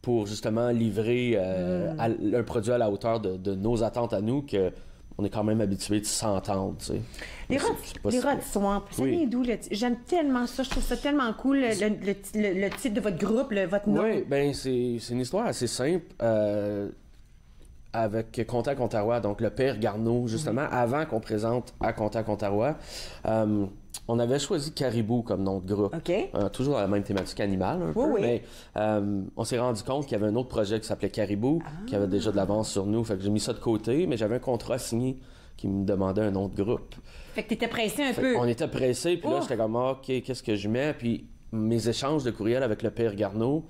pour justement livrer un produit à la hauteur de nos attentes à nous que on est quand même habitué de s'entendre, tu sais. Les Rats de Swamp, ça vient d'où? J'aime tellement ça, je trouve ça tellement cool, le titre de votre groupe, votre nom. Oui, bien, c'est une histoire assez simple. Avec Contact Ontario, donc le père Garneau, justement, avant qu'on présente à Contact Ontario, on avait choisi Caribou comme nom de groupe. Toujours dans la même thématique animale, un peu, mais on s'est rendu compte qu'il y avait un autre projet qui s'appelait Caribou, qui avait déjà de l'avance sur nous, fait que j'ai mis ça de côté, mais j'avais un contrat signé qui me demandait un nom de groupe. Fait que t'étais pressé un peu. On était pressé, puis là, j'étais comme, OK, qu'est-ce que je mets? Puis mes échanges de courriel avec le père Garneau,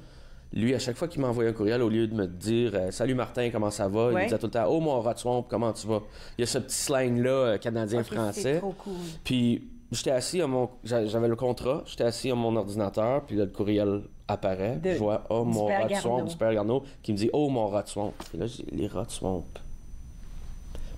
lui, à chaque fois qu'il m'envoyait un courriel, au lieu de me dire « Salut Martin, comment ça va? » Il me disait tout le temps « Oh, mon rat swamp, comment tu vas? » Il y a ce petit slang-là, canadien-français. C'est trop cool. Puis j'étais assis à j'avais le contrat, j'étais assis à mon ordinateur, puis là, le courriel apparaît. Je vois « Oh, mon rat swamp » du Père Garneau, qui me dit « Oh, mon rat swamp. » Et là, je dis « Les rats swamp. »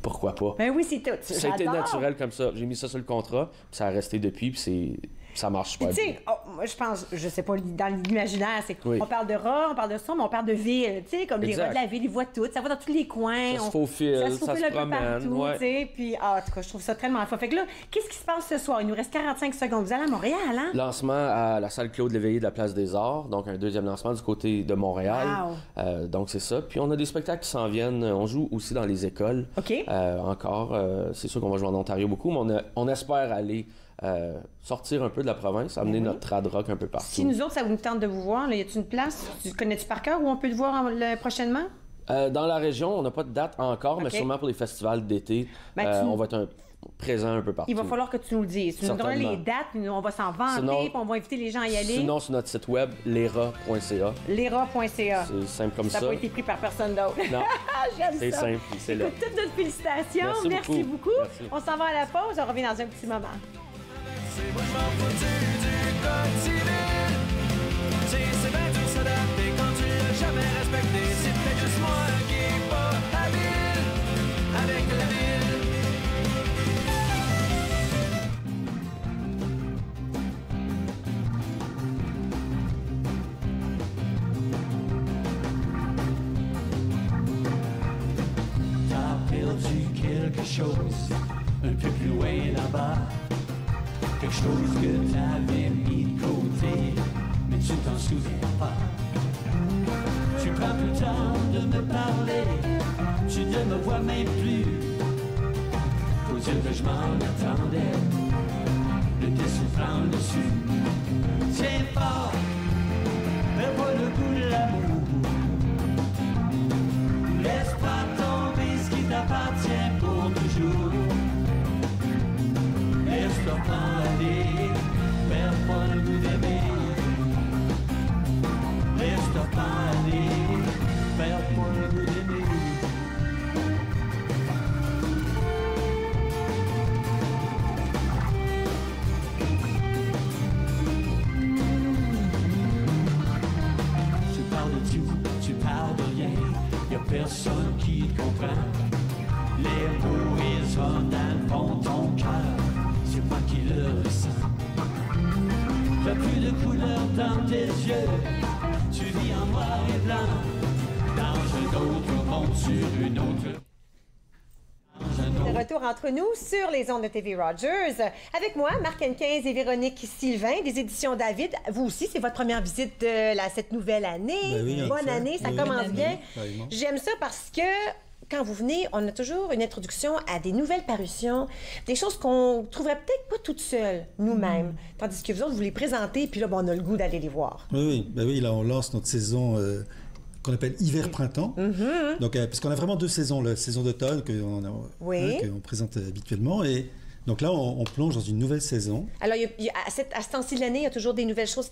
Pourquoi pas? Ben oui, c'est tout. Ça a été naturel comme ça. J'ai mis ça sur le contrat, puis ça a resté depuis, puis ça marche super bien. Tu sais, moi, je pense, je sais pas, dans l'imaginaire, c'est qu'on parle de rats, on parle de ça, mais on parle de ville. Tu sais, comme les rats de la ville, ils voient tout. Ça va dans tous les coins. Ça se faufile, ça se promène. Tu sais, puis, en tout cas, je trouve ça tellement fun. Fait que là, qu'est-ce qui se passe ce soir? Il nous reste 45 secondes. Vous allez à Montréal, hein? Lancement à la salle Claude Léveillé de la Place des Arts. Donc, un deuxième lancement du côté de Montréal. Wow. Donc, c'est ça. Puis, on a des spectacles qui s'en viennent. On joue aussi dans les écoles. OK. Encore. C'est sûr qu'on va jouer en Ontario beaucoup, mais on espère aller sortir un peu de la province, amener notre trad rock un peu partout. Si nous autres, ça vous tente de vous voir, là, y a-t-il une place? Connais-tu par cœur où on peut te voir prochainement? Dans la région, on n'a pas de date encore, mais sûrement pour les festivals d'été, on va être présent un peu partout. Il va falloir que tu nous le dises. Tu nous donnes les dates, on va s'en vanter, puis on va inviter les gens à y aller. Sinon, sur notre site web, lera.ca. Lera.ca. C'est simple comme ça. Ça n'a pas été pris par personne d'autre. Non. J'aime ça. C'est simple, c'est là. Toutes nos félicitations. Merci beaucoup. Merci. On s'en va à la pause. On revient dans un petit moment. C'est moi, je m'en fous du code civil. C'est bien dur s'adapter quand tu l'as jamais respecté. C'est peut-être juste moi qui est pas habile avec la ville. T'as perdu quelque chose un peu plus loin là-bas. Quelque chose que t'avais mis de côté, mais tu t'en souviens pas. Tu prends plus le temps de me parler, tu ne me vois même plus. Faut dire que je m'en attendais, le dessus prend le dessus. Tiens fort, perds pas le goût de l'amour. Laisse pas tomber ce qui t'appartient pour toujours. Laisse-toi pas aller, perds pas le goût d'aimer. Laisse-toi pas aller, perds pas le goût d'aimer. Tu parles de tout, tu parles de rien, y'a personne qui te comprend. Les mots résonnent dans le fond de ton cœur. C'est moi qui le ressens. T'as plus de couleur dans tes yeux. Tu vis en noir et blanc. Dans un autre monde, sur une autre. De retour entre nous sur les ondes de TV Rogers. Avec moi, Marc Henquins et Véronique Sylvain des éditions David. Vous aussi, c'est votre première visite de cette nouvelle année. Ben oui, bonne année, ça commence bien. Vraiment. J'aime ça parce que quand vous venez, on a toujours une introduction à des nouvelles parutions, des choses qu'on trouverait peut-être pas toutes seules, nous-mêmes. Tandis que vous autres, vous les présentez, puis là, on a le goût d'aller les voir. Oui, ben oui, là, on lance notre saison qu'on appelle hiver-printemps. Donc, parce qu'on a vraiment deux saisons, la saison d'automne qu'on présente habituellement, et donc là, on plonge dans une nouvelle saison. Alors, à ce temps-ci de l'année, il y a toujours des nouvelles choses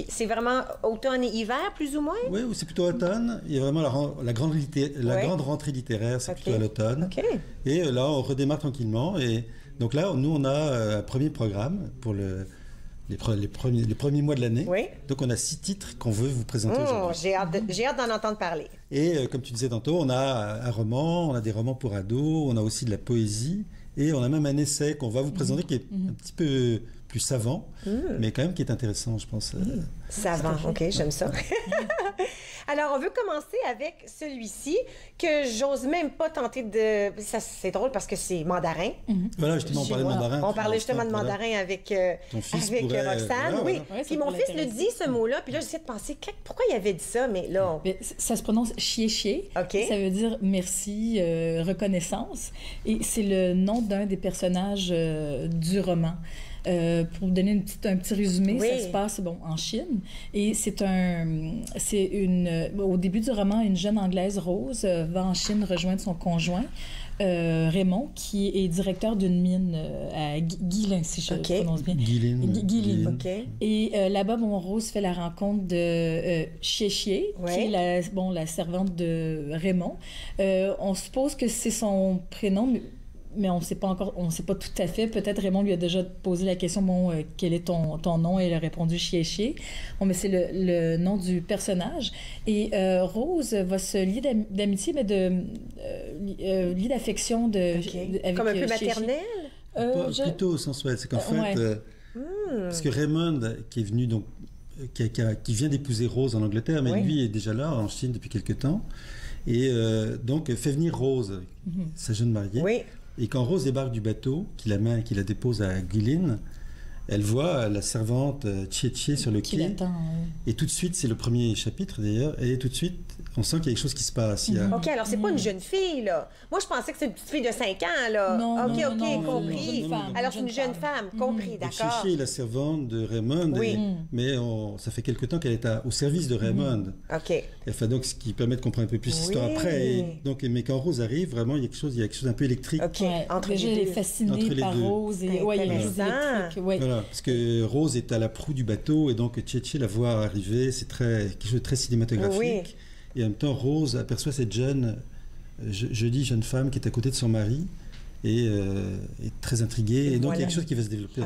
c'est vraiment automne et hiver, plus ou moins? Oui, c'est plutôt automne. Il y a vraiment la grande rentrée littéraire, c'est plutôt à l'automne. Et là, on redémarre tranquillement. Et donc là, nous, on a un premier programme pour les premiers mois de l'année. Donc, on a 6 titres qu'on veut vous présenter aujourd'hui. J'ai hâte d'en entendre parler. Et comme tu disais tantôt, on a un roman, on a des romans pour ados, on a aussi de la poésie. Et on a même un essai qu'on va vous présenter qui est un petit peu plus savant, mais quand même qui est intéressant, je pense. Savant, OK, j'aime ça. Alors, on veut commencer avec celui-ci que j'ose même pas tenter de... Ça, c'est drôle parce que c'est mandarin. Voilà, justement, on parlait de mandarin. On parlait justement de mandarin avec Roxane. Oui, puis mon fils le dit, ce mot-là, puis là, j'essaie de penser pourquoi il avait dit ça, mais là... Ça se prononce chié-chié. Ça veut dire merci, reconnaissance. Et c'est le nom d'un des personnages du roman. Pour vous donner un petit résumé, ça se passe en Chine et au début du roman, une jeune Anglaise, Rose, va en Chine rejoindre son conjoint Raymond, qui est directeur d'une mine à Guilin, si je prononce bien. Guilin. Et là-bas, Rose fait la rencontre de Chié-Chié, qui est la servante de Raymond. On suppose que c'est son prénom, mais on ne sait pas encore, on ne sait pas tout à fait. Peut-être Raymond lui a déjà posé la question, quel est ton nom? Et elle a répondu Chié-Chié. Mais c'est le nom du personnage. Et Rose va se lier d'amitié, mais lier d'affection avec comme un peu maternelle? Plutôt au sens c'est qu'en fait, parce que Raymond, qui est venu donc, qui vient d'épouser Rose en Angleterre, mais lui est déjà là en Chine depuis quelque temps, et donc fait venir Rose, sa jeune mariée. Oui. Et quand Rose débarque du bateau, qui la dépose à Guilin, elle voit la servante Chié-Chié sur le quai. Et tout de suite, c'est le premier chapitre d'ailleurs, et tout de suite, on sent qu'il y a quelque chose qui se passe. OK, alors c'est pas une jeune fille, là. Moi, je pensais que c'est une petite fille de 5 ans, là. Non, compris. Alors, c'est une jeune femme, compris, d'accord. Chié-Chié est la servante de Raymond, mais ça fait quelque temps qu'elle est au service de Raymond. OK. Enfin, donc, ce qui permet de comprendre un peu plus l'histoire après. Et donc, mais quand Rose arrive, vraiment, il y a quelque chose d'un peu électrique. OK, entre les deux. Elle est fascinée par Rose. Et il y a quelque chose d'électrique. Voilà, parce que Rose est à la proue du bateau, et donc Chié-Chié la voit arriver. C'est quelque chose de très cinématographique. Oui. Et en même temps, Rose aperçoit cette jeune femme qui est à côté de son mari et est très intriguée. Et donc, il y a quelque chose qui va se développer.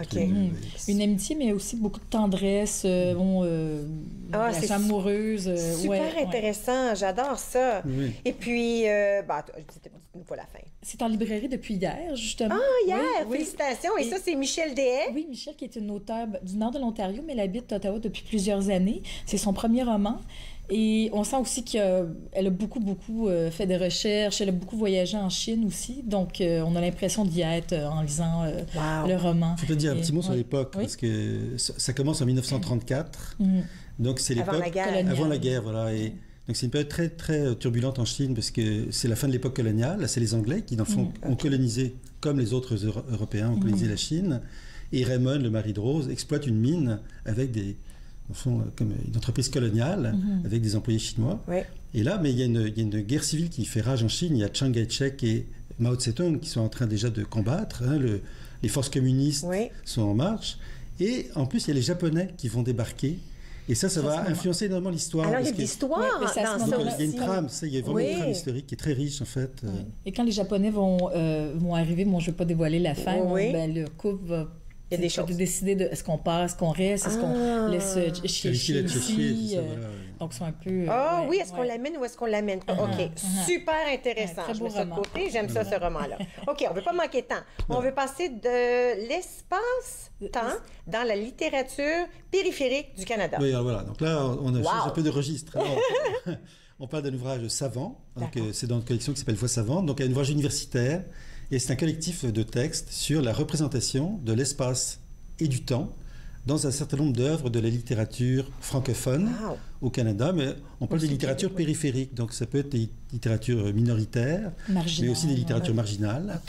Une amitié, mais aussi beaucoup de tendresse, c'est amoureuse. Super intéressant, j'adore ça. Oui. Et puis, une fois la fin. C'est en librairie depuis hier, justement. Ah, hier! Félicitations! Et ça, c'est Michel Deshaies? Oui, Michel, qui est une auteure du nord de l'Ontario, mais elle habite à Ottawa depuis plusieurs années. C'est son premier roman. Et on sent aussi qu'elle a beaucoup fait des recherches, elle a beaucoup voyagé en Chine aussi, donc on a l'impression d'y être en lisant le roman. Il faut peut-être dire un petit mot sur l'époque, parce que ça commence en 1934, donc c'est l'époque avant la guerre, voilà. Et donc c'est une période très, très turbulente en Chine, parce que c'est la fin de l'époque coloniale. Là, c'est les Anglais qui, dans le fond, ont colonisé, comme les autres Européens ont colonisé la Chine, et Raymond, le mari de Rose, exploite une mine avec comme une entreprise coloniale, avec des employés chinois. Ouais. Et là, mais il y a une guerre civile qui fait rage en Chine. Il y a Chiang Kai-shek et Mao Tse-tung qui sont en train déjà de combattre. Les forces communistes sont en marche. Et en plus, il y a les Japonais qui vont débarquer. Et ça va influencer énormément l'histoire. Alors, il y a de l'histoire dans ça. Il y a une trame, il y a vraiment une trame historique qui est très riche, en fait. Et quand les Japonais vont arriver, je ne vais pas dévoiler la fin, le couple va... Il y a des choses. Décider de est-ce qu'on part, est-ce qu'on reste, est-ce qu'on laisse Chié-Chié ici. Donc, c'est un peu... est-ce qu'on l'amène ou est-ce qu'on l'amène pas? OK, super intéressant. Je mets ça de côté, j'aime ça, ce roman-là. OK, on ne veut pas manquer de temps. On veut passer de l'espace-temps dans la littérature périphérique du Canada. Oui, alors voilà. Donc là, on a changé un peu de registre. On parle d'un ouvrage savant. C'est dans une collection qui s'appelle Voix savantes. Donc, un ouvrage universitaire. Et c'est un collectif de textes sur la représentation de l'espace et du temps dans un certain nombre d'œuvres de la littérature francophone au Canada, mais on parle de littérature périphérique, donc ça peut être des littératures minoritaires, mais aussi des littératures marginales.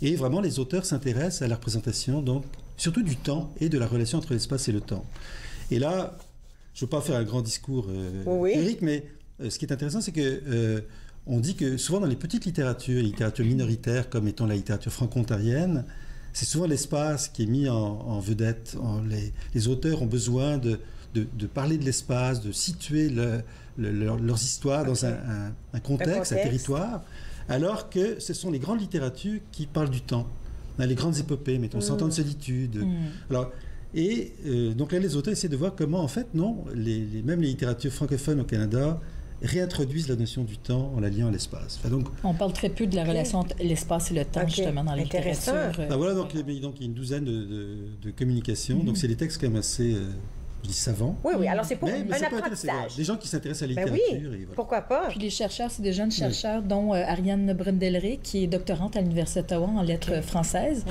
Et vraiment, les auteurs s'intéressent à la représentation, donc, surtout du temps et de la relation entre l'espace et le temps. Et là, je ne veux pas faire un grand discours théorique, mais ce qui est intéressant, c'est que... on dit que souvent dans les petites littératures, les littératures minoritaires, comme étant la littérature franco-ontarienne, c'est souvent l'espace qui est mis en vedette. Les auteurs ont besoin de parler de l'espace, de situer leurs histoires dans un contexte, un territoire, alors que ce sont les grandes littératures qui parlent du temps. Les grandes épopées, mettons, 100 ans de solitude. Alors, donc là, les auteurs essaient de voir comment, en fait, même les littératures francophones au Canada réintroduisent la notion du temps en la liant à l'espace. Donc, on parle très peu de la relation entre l'espace et le temps, justement, dans la littérature. Voilà, donc il y a une douzaine de communications. Donc, c'est des textes quand même assez... je dis savants. Oui, alors c'est pour un apprentissage. Des gens qui s'intéressent à la littérature. Et voilà. Pourquoi pas? Puis les chercheurs, c'est des jeunes chercheurs, dont Ariane Brundelray, qui est doctorante à l'Université d'Ottawa en lettres françaises.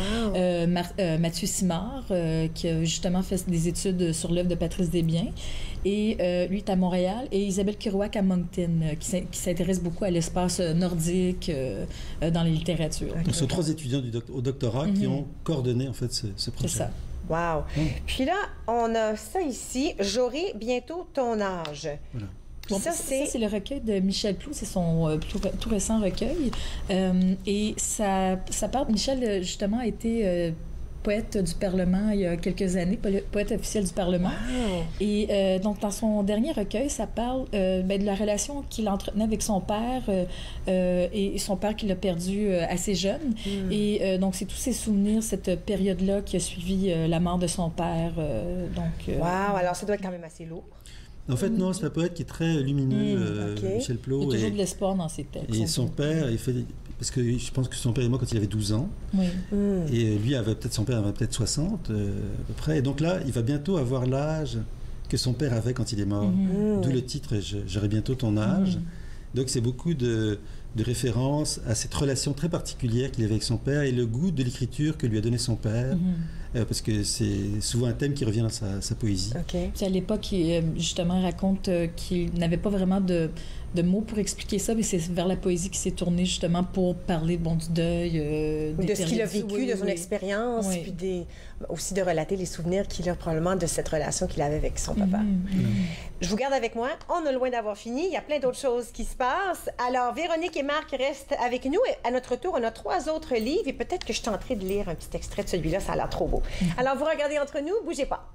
Mathieu Simard, qui a justement fait des études sur l'œuvre de Patrice Desbiens. Et lui est à Montréal. Et Isabelle Kerouac à Moncton, qui s'intéresse beaucoup à l'espace nordique dans les littératures. Donc, ce sont 3 étudiants au doctorat qui ont coordonné, en fait, ce projet. C'est ça. Wow! Puis là, on a ça ici. J'aurai bientôt ton âge. Voilà. Bon, ça, c'est le recueil de Michel Plou, c'est son tout récent recueil. Et ça parle... Michel, justement, a été... poète du Parlement il y a quelques années, poète officiel du Parlement. Wow. Et donc, dans son dernier recueil, ça parle de la relation qu'il entretenait avec son père et son père qu'il a perdu assez jeune. Et donc, c'est tous ses souvenirs, cette période-là qui a suivi la mort de son père. Wow! Alors, ça doit être quand même assez lourd. En fait, non, c'est un poète qui est très lumineux, Michel Plou. Il y a toujours de l'espoir dans ses textes. Et son père, il fait... Parce que je pense que son père est mort quand il avait 12 ans. Oui. Et lui, son père avait peut-être 60 à peu près. Et donc là, il va bientôt avoir l'âge que son père avait quand il est mort. D'où le titre « J'aurai bientôt ton âge ». Donc c'est beaucoup de références à cette relation très particulière qu'il avait avec son père et le goût de l'écriture que lui a donné son père. Parce que c'est souvent un thème qui revient dans sa poésie. Puis à l'époque, justement, il raconte qu'il n'avait pas vraiment de mots pour expliquer ça, mais c'est vers la poésie qu'il s'est tourné justement pour parler du deuil. De ce qu'il a vécu, de son expérience, puis aussi de relater les souvenirs qu'il a probablement de cette relation qu'il avait avec son papa. Je vous garde avec moi. On est loin d'avoir fini. Il y a plein d'autres choses qui se passent. Alors, Véronique et Marc restent avec nous. Et à notre tour, on a 3 autres livres et peut-être que je tenterai de lire un petit extrait de celui-là. Ça a l'air trop beau. Alors, vous regardez entre nous. Bougez pas.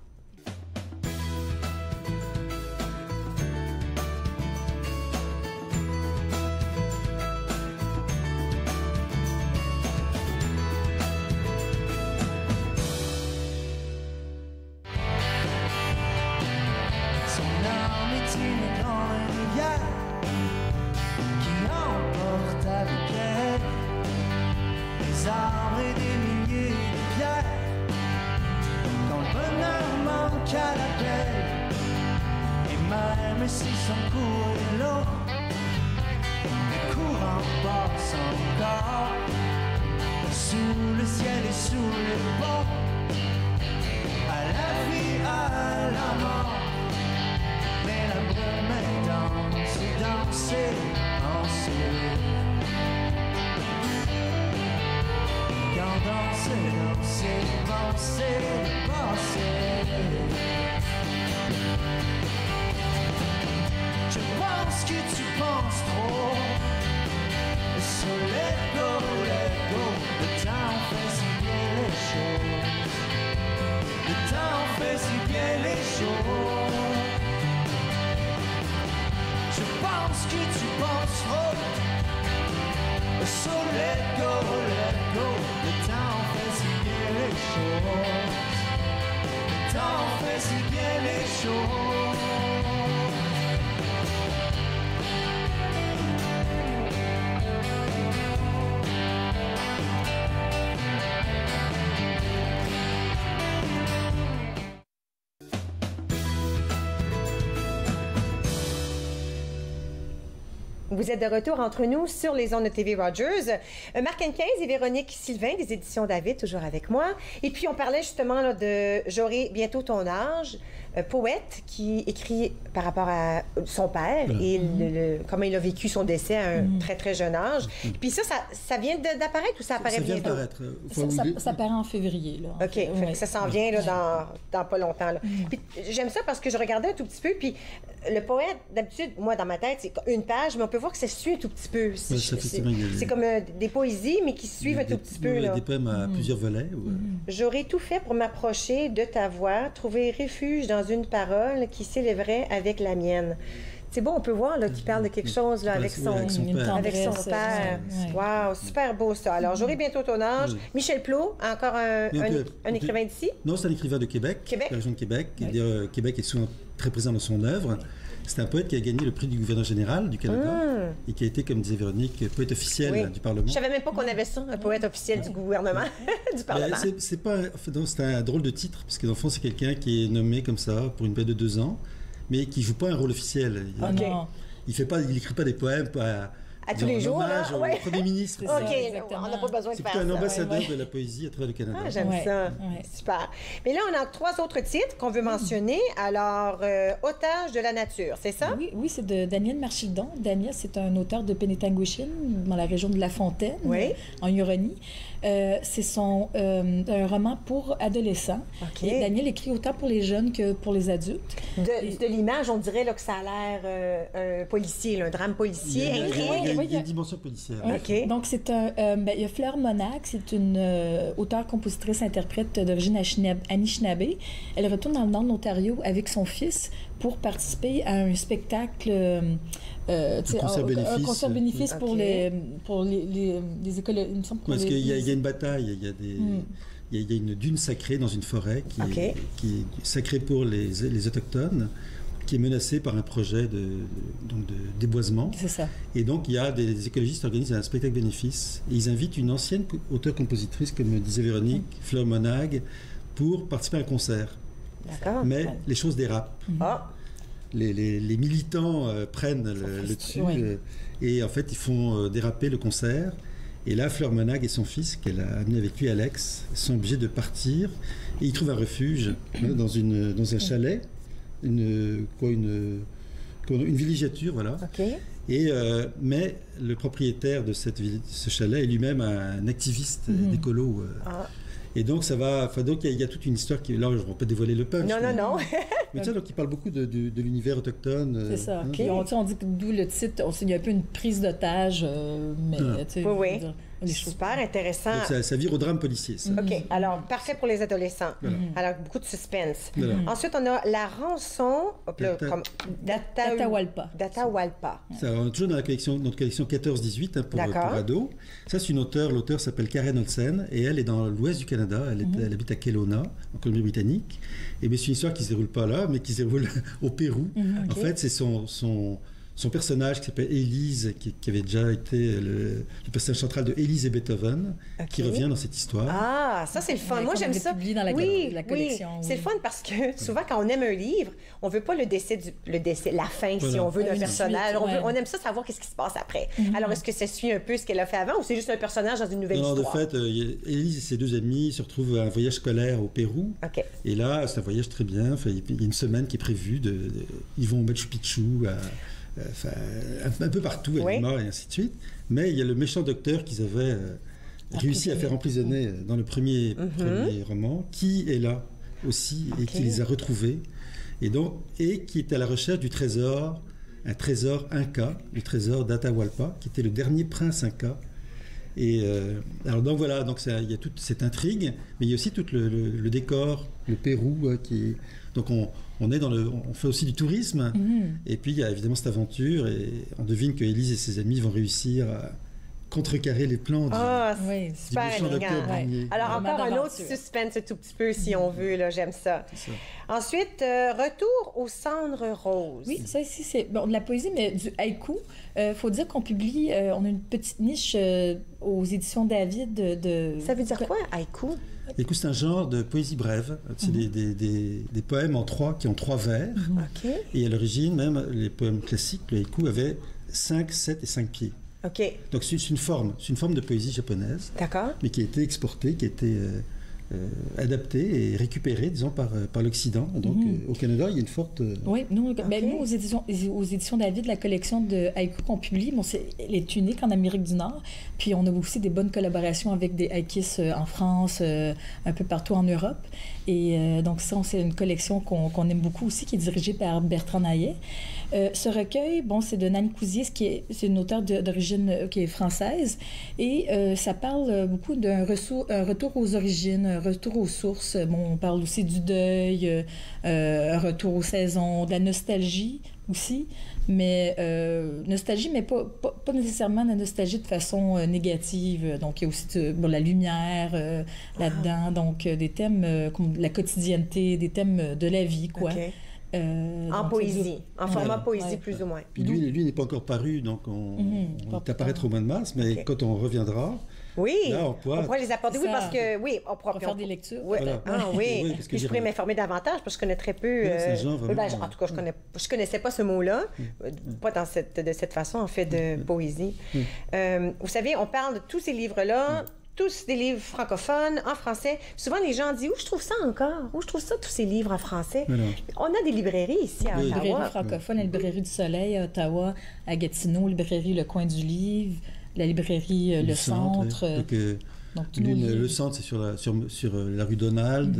Vous êtes de retour entre nous sur les ondes de TV Rogers. Marc Henquez et Véronique Sylvain des Éditions David, toujours avec moi. Et puis, on parlait justement là, de « J'aurai bientôt ton âge », poète qui écrit par rapport à son père et comment il a vécu son décès à un très, très jeune âge. Puis ça vient d'apparaître ou ça apparaît bientôt? Ça apparaît en février. Là. OK. Ouais. Ça s'en vient là, dans pas longtemps. Là. Puis j'aime ça parce que je regardais un tout petit peu, puis le poète, d'habitude, moi, dans ma tête, c'est une page, mais on peut voir que ça suit un tout petit peu. C'est comme des poésies, mais qui suivent un tout petit peu. Là. Des poèmes à plusieurs volets. J'aurais tout fait pour m'approcher de ta voix, trouver refuge dans une parole qui s'élèverait avec la mienne. C'est beau, on peut voir qu'il parle de quelque chose là, avec son père. Wow, super beau ça. Alors, j'aurai bientôt ton âge. Michel Plou, encore un écrivain d'ici? Non, c'est un écrivain de Québec, la région de Québec. Québec est souvent très présent dans son œuvre. C'est un poète qui a gagné le prix du gouverneur général du Canada et qui a été, comme disait Véronique, poète officiel du Parlement. Je savais même pas qu'on avait ça, un poète officiel du gouvernement, du Parlement. C'est un drôle de titre, parce que dans le fond, c'est quelqu'un qui est nommé comme ça pour une période de 2 ans, mais qui joue pas un rôle officiel. Il écrit pas des poèmes à tous les jours, hommage au Premier ministre. OK, on n'a pas besoin de faire ça. C'est un ambassadeur de la poésie à travers le Canada. Ah, j'aime ça. Super. Mais là, on a 3 autres titres qu'on veut mentionner. Alors, Otage de la nature, c'est ça? Oui, c'est de Daniel Marchildon. Daniel, c'est un auteur de Penetanguishene, dans la région de La Fontaine, en Huronie. C'est un roman pour adolescents. Et Daniel écrit autant pour les jeunes que pour les adultes. De l'image, on dirait là, que ça a l'air un policier, là, un drame policier. Il y a une dimension policière. Donc, c'est il y a Fleur Monac, c'est une auteure, compositrice, interprète d'origine Anishinaabe. Elle retourne dans le nord de l'Ontario avec son fils pour participer à un spectacle, un concert bénéfice pour les écoles. Parce qu'il y a une bataille, il y a une dune sacrée dans une forêt qui est sacrée pour les autochtones, qui est menacée par un projet de déboisement. C'est ça. Et donc, il y a des écologistes qui organisent un spectacle bénéfice. Et ils invitent une ancienne auteure-compositrice, comme disait Véronique, Fleur Monac, pour participer à un concert. D'accord. Mais les choses dérapent. Les militants prennent le dessus et en fait, ils font déraper le concert. Et là, Fleur Monac et son fils, qu'elle a amené avec lui, Alex, sont obligés de partir. Et ils trouvent un refuge dans un chalet. Une villégiature, voilà. Mais le propriétaire de ce chalet est lui-même un activiste d'écolo. Et donc, donc il y a toute une histoire qui... Là, je ne vais pas dévoiler le punch. Non. Mais tu sais, donc, il parle beaucoup de l'univers autochtone. C'est ça. Puis on dit que d'où le titre, il y a un peu une prise d'otage, mais... Oui. Super intéressant. Donc, ça vire au drame policier, ça. OK. Alors, parfait pour les adolescents. Alors, beaucoup de suspense. Ensuite, on a La rançon d'Atahualpa. Ça, on est toujours dans notre collection 14-18 pour ados. Ça, c'est une auteure. L'auteure s'appelle Karen Olsen et elle est dans l'ouest du Canada. Elle habite à Kelowna, en Colombie-Britannique. Et c'est une histoire qui ne se déroule pas là, mais qui se déroule au Pérou. En fait, c'est son personnage qui s'appelle Élise, qui avait déjà été le personnage central de Élise et Beethoven, qui revient dans cette histoire. Ah, ça c'est le fun. Moi j'aime ça. Dans la collection. C'est le fun parce que souvent quand on aime un livre, on veut pas le décès, la fin si on veut d'un personnage. On aime ça savoir qu'est-ce qui se passe après. Alors est-ce que ça suit un peu ce qu'elle a fait avant ou c'est juste un personnage dans une nouvelle histoire? Non, de fait, Élise et ses deux amis se retrouvent à un voyage scolaire au Pérou. Et là, c'est un voyage très bien. Enfin, il y a une semaine qui est prévue. Ils vont au Machu Picchu, un peu partout, à Lima et ainsi de suite. Mais il y a le méchant docteur qu'ils avaient réussi à faire emprisonner dans le premier roman, qui est là aussi et qui les a retrouvés. Et qui est à la recherche du trésor, un trésor Inca, le trésor d'Atahualpa, qui était le dernier prince Inca. Et alors donc voilà, il y a toute cette intrigue, mais il y a aussi tout le décor, le Pérou qui est... Donc on fait aussi du tourisme, et puis il y a évidemment cette aventure, et on devine que Élise et ses amis vont réussir à contrecarrer les plans du super élégant. Alors encore un autre suspense un tout petit peu si on veut, là, j'aime ça. Ensuite, Retour aux cendres roses. Oui, ça ici c'est de la poésie, mais du haïku. Faut dire qu'on publie, on a une petite niche aux éditions David de... Ça veut dire quoi, haïku? Haïku, c'est un genre de poésie brève. C'est des poèmes qui ont 3 vers. Et à l'origine, même les poèmes classiques, le haïku avait 5, 7 et 5 pieds. Donc c'est une forme de poésie japonaise, mais qui a été exportée, qui a été adaptée et récupérée, disons, par l'Occident. Donc au Canada, il y a une forte... Oui, nous aux éditions David, la collection de haïkus qu'on publie, elle est unique en Amérique du Nord. Puis on a aussi des bonnes collaborations avec des haïkistes en France, un peu partout en Europe. Et donc ça, c'est une collection qu'on aime beaucoup aussi, qui est dirigée par Bertrand Naillet. Ce recueil, c'est de Nanny Cousier, c'est une auteure d'origine qui est française, et ça parle beaucoup d'un retour aux origines, un retour aux sources. On parle aussi du deuil, un retour aux saisons, de la nostalgie aussi, mais nostalgie, mais pas nécessairement la nostalgie de façon négative. Donc il y a aussi la lumière là-dedans, donc des thèmes comme la quotidienneté, des thèmes de la vie, quoi. En poésie, en format poésie plus ou moins. Puis lui n'est pas encore paru, donc on va apparaître au mois de mars, mais quand on reviendra, là, on pourra les apporter. Oui, parce que on pourra faire des lectures. Puis je pourrais m'informer davantage parce que je connais très peu. En tout cas, je connaissais pas ce mot-là, pas de cette façon en fait de poésie. Vous savez, on parle de tous ces livres-là. Tous des livres francophones, en français. Souvent, les gens disent « Où je trouve ça encore? Où je trouve ça, tous ces livres en français? » On a des librairies ici à Ottawa. La librairie francophone, la librairie du Soleil à Ottawa, à Gatineau, la librairie Le Coin du Livre, la librairie Le Centre. Donc, le centre, c'est sur la rue Donald,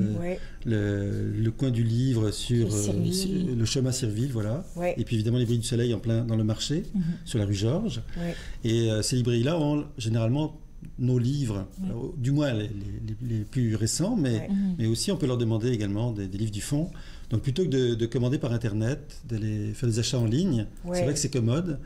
le coin du Livre sur le chemin Sirville, voilà. Ouais. Et puis évidemment les librairies du Soleil en plein dans le marché, sur la rue Georges. Ouais. Et ces librairies-là ont généralement nos livres, du moins les plus récents, mais aussi on peut leur demander également des livres du fond. Donc plutôt que de commander par Internet, d'aller faire des achats en ligne, c'est vrai que c'est commode,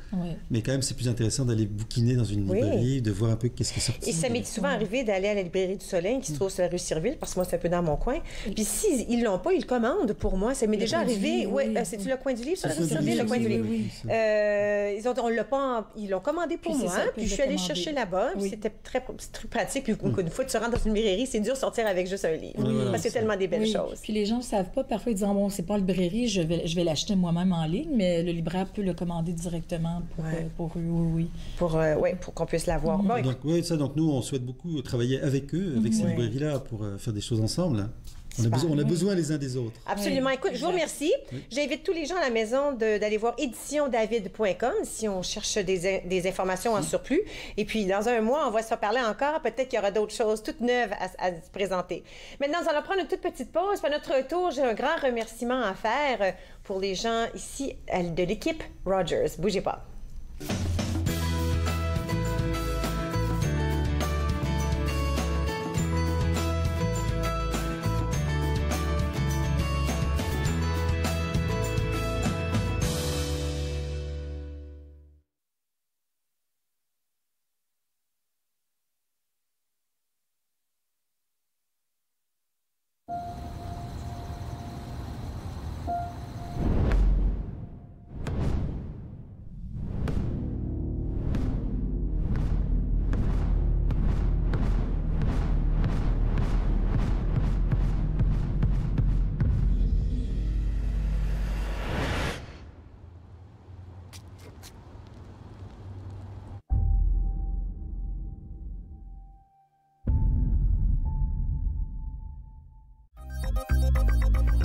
mais quand même c'est plus intéressant d'aller bouquiner dans une librairie, de voir un peu qu'est-ce qui est sorti. Et ça m'est souvent arrivé d'aller à la librairie du Soleil qui se trouve sur la rue Sirville, parce que moi c'est un peu dans mon coin. Puis s'ils l'ont pas, ils le commandent pour moi. Ça m'est déjà arrivé. C'est-tu le coin du livre sur la rue Sirville, le coin du livre? Ils l'ont commandé pour moi, puis je suis allée chercher là-bas. C'était très pratique. Puis une fois que tu rentres dans une librairie, c'est dur de sortir avec juste un livre, parce qu'il y a tellement des belles choses. Puis les gens ne savent pas, parfois ils disent bon, c'est pas en librairie, je vais l'acheter moi-même en ligne, mais le libraire peut le commander directement pour eux, pour qu'on puisse l'avoir. Bon, donc nous, on souhaite beaucoup travailler avec eux, avec ces librairies-là, pour faire des choses ensemble. Hein. On a besoin les uns des autres. Absolument. Écoute, je vous remercie. J'invite tous les gens à la maison d'aller voir éditiondavid.com si on cherche des informations en surplus. Et puis, dans un mois, on va se reparler encore. Peut-être qu'il y aura d'autres choses toutes neuves à se présenter. Maintenant, nous allons prendre une toute petite pause. À notre retour, j'ai un grand remerciement à faire pour les gens ici de l'équipe Rogers. Bougez pas.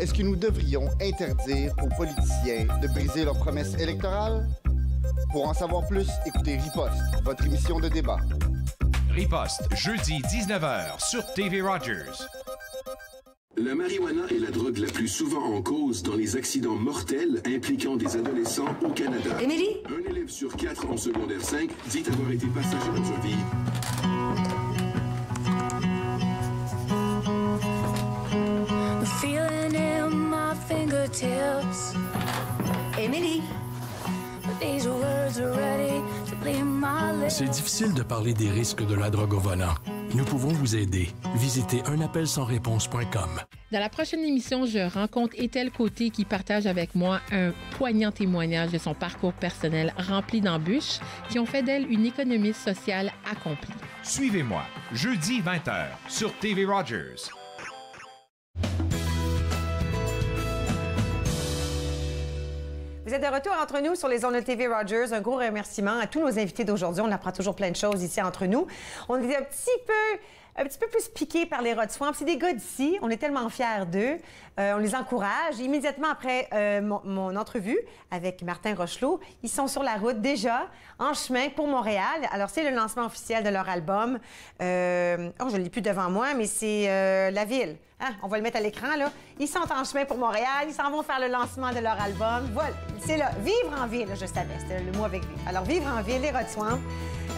Est-ce que nous devrions interdire aux politiciens de briser leurs promesses électorales? Pour en savoir plus, écoutez Riposte, votre émission de débat. Riposte, jeudi 19h sur TV Rogers. La marijuana est la drogue la plus souvent en cause dans les accidents mortels impliquant des adolescents au Canada. Émilie? Un élève sur 4 en secondaire 5 dit avoir été passager dans un véhicule. Émilie? C'est difficile de parler des risques de la drogue au volant. Nous pouvons vous aider. Visitez unappelssansréponse.com. Dans la prochaine émission, je rencontre Ethel Côté qui partage avec moi un poignant témoignage de son parcours personnel rempli d'embûches qui ont fait d'elle une économiste sociale accomplie. Suivez-moi, jeudi 20h sur TV Rogers. Vous êtes de retour entre nous sur les ondes de TV Rogers. Un gros remerciement à tous nos invités d'aujourd'hui. On apprend toujours plein de choses ici entre nous. On est un petit peu plus piqués par les rats de Swamp. C'est des gars d'ici. On est tellement fiers d'eux. On les encourage. Immédiatement après mon entrevue avec Martin Rochelot, ils sont sur la route déjà, en chemin pour Montréal. Alors, c'est le lancement officiel de leur album. Je ne l'ai plus devant moi, mais c'est La Ville. Hein? On va le mettre à l'écran, là. Ils sont en chemin pour Montréal. Ils s'en vont faire le lancement de leur album. Voilà. C'est là. Vivre en ville, je savais. C'était le mot avec vivre. Alors, Vivre en ville, les rats de Swamp.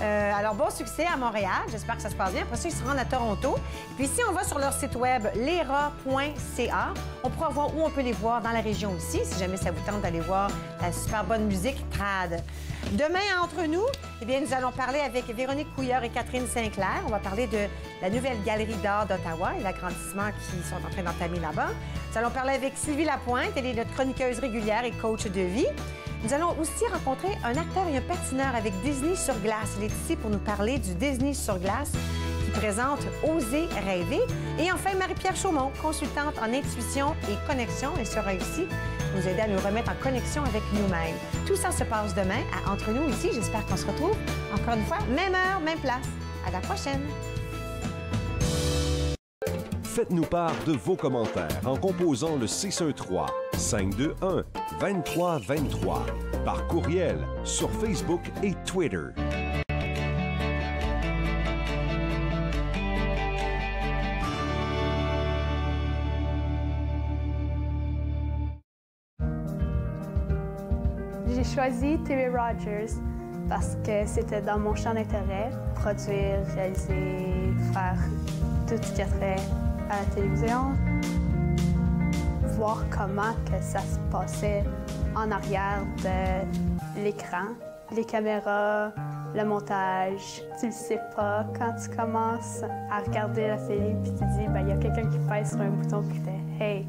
Alors, bon succès à Montréal. J'espère que ça se passe bien. Après ça, ils se rendent à Toronto. Puis, si on va sur leur site web, lesrats.ca, on pourra voir où on peut les voir dans la région aussi, si jamais ça vous tente d'aller voir la super bonne musique trad. Demain, entre nous, eh bien, nous allons parler avec Véronique Couillard et Catherine Sinclair. On va parler de la nouvelle galerie d'art d'Ottawa et l'agrandissement qu'ils sont en train d'entamer là-bas. Nous allons parler avec Sylvie Lapointe. Elle est notre chroniqueuse régulière et coach de vie. Nous allons aussi rencontrer un acteur et un patineur avec Disney sur glace. Il est ici pour nous parler du Disney sur glace qui présente Oser rêver. Et enfin, Marie-Pierre Chaumont, consultante en intuition et connexion. Elle sera ici pour nous aider à nous remettre en connexion avec nous-mêmes. Tout ça se passe demain à Entre nous ici. J'espère qu'on se retrouve encore une fois, même heure, même place. À la prochaine. Faites-nous part de vos commentaires en composant le 613-521-2323 par courriel sur Facebook et Twitter. J'ai choisi TV Rogers parce que c'était dans mon champ d'intérêt, produire, réaliser, faire tout ce qui a trait à la télévision. Voir comment que ça se passait en arrière de l'écran, les caméras, le montage. Tu le sais pas quand tu commences à regarder la télé puis tu dis, ben, il y a quelqu'un qui pèse sur un bouton qui fait « Hey ».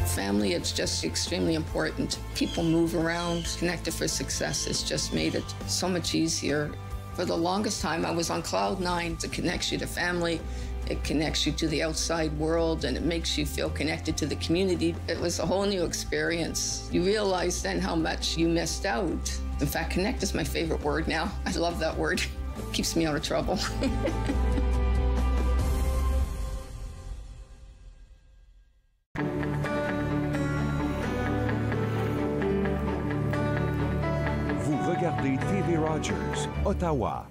Family, it's just extremely important. People move around. Connected for Success has just made it so much easier. For the longest time, I was on cloud nine. It connects you to family, it connects you to the outside world, and it makes you feel connected to the community. It was a whole new experience. You realize then how much you missed out. In fact, connect is my favorite word now. I love that word. It keeps me out of trouble. Regardez TV Rogers, Ottawa.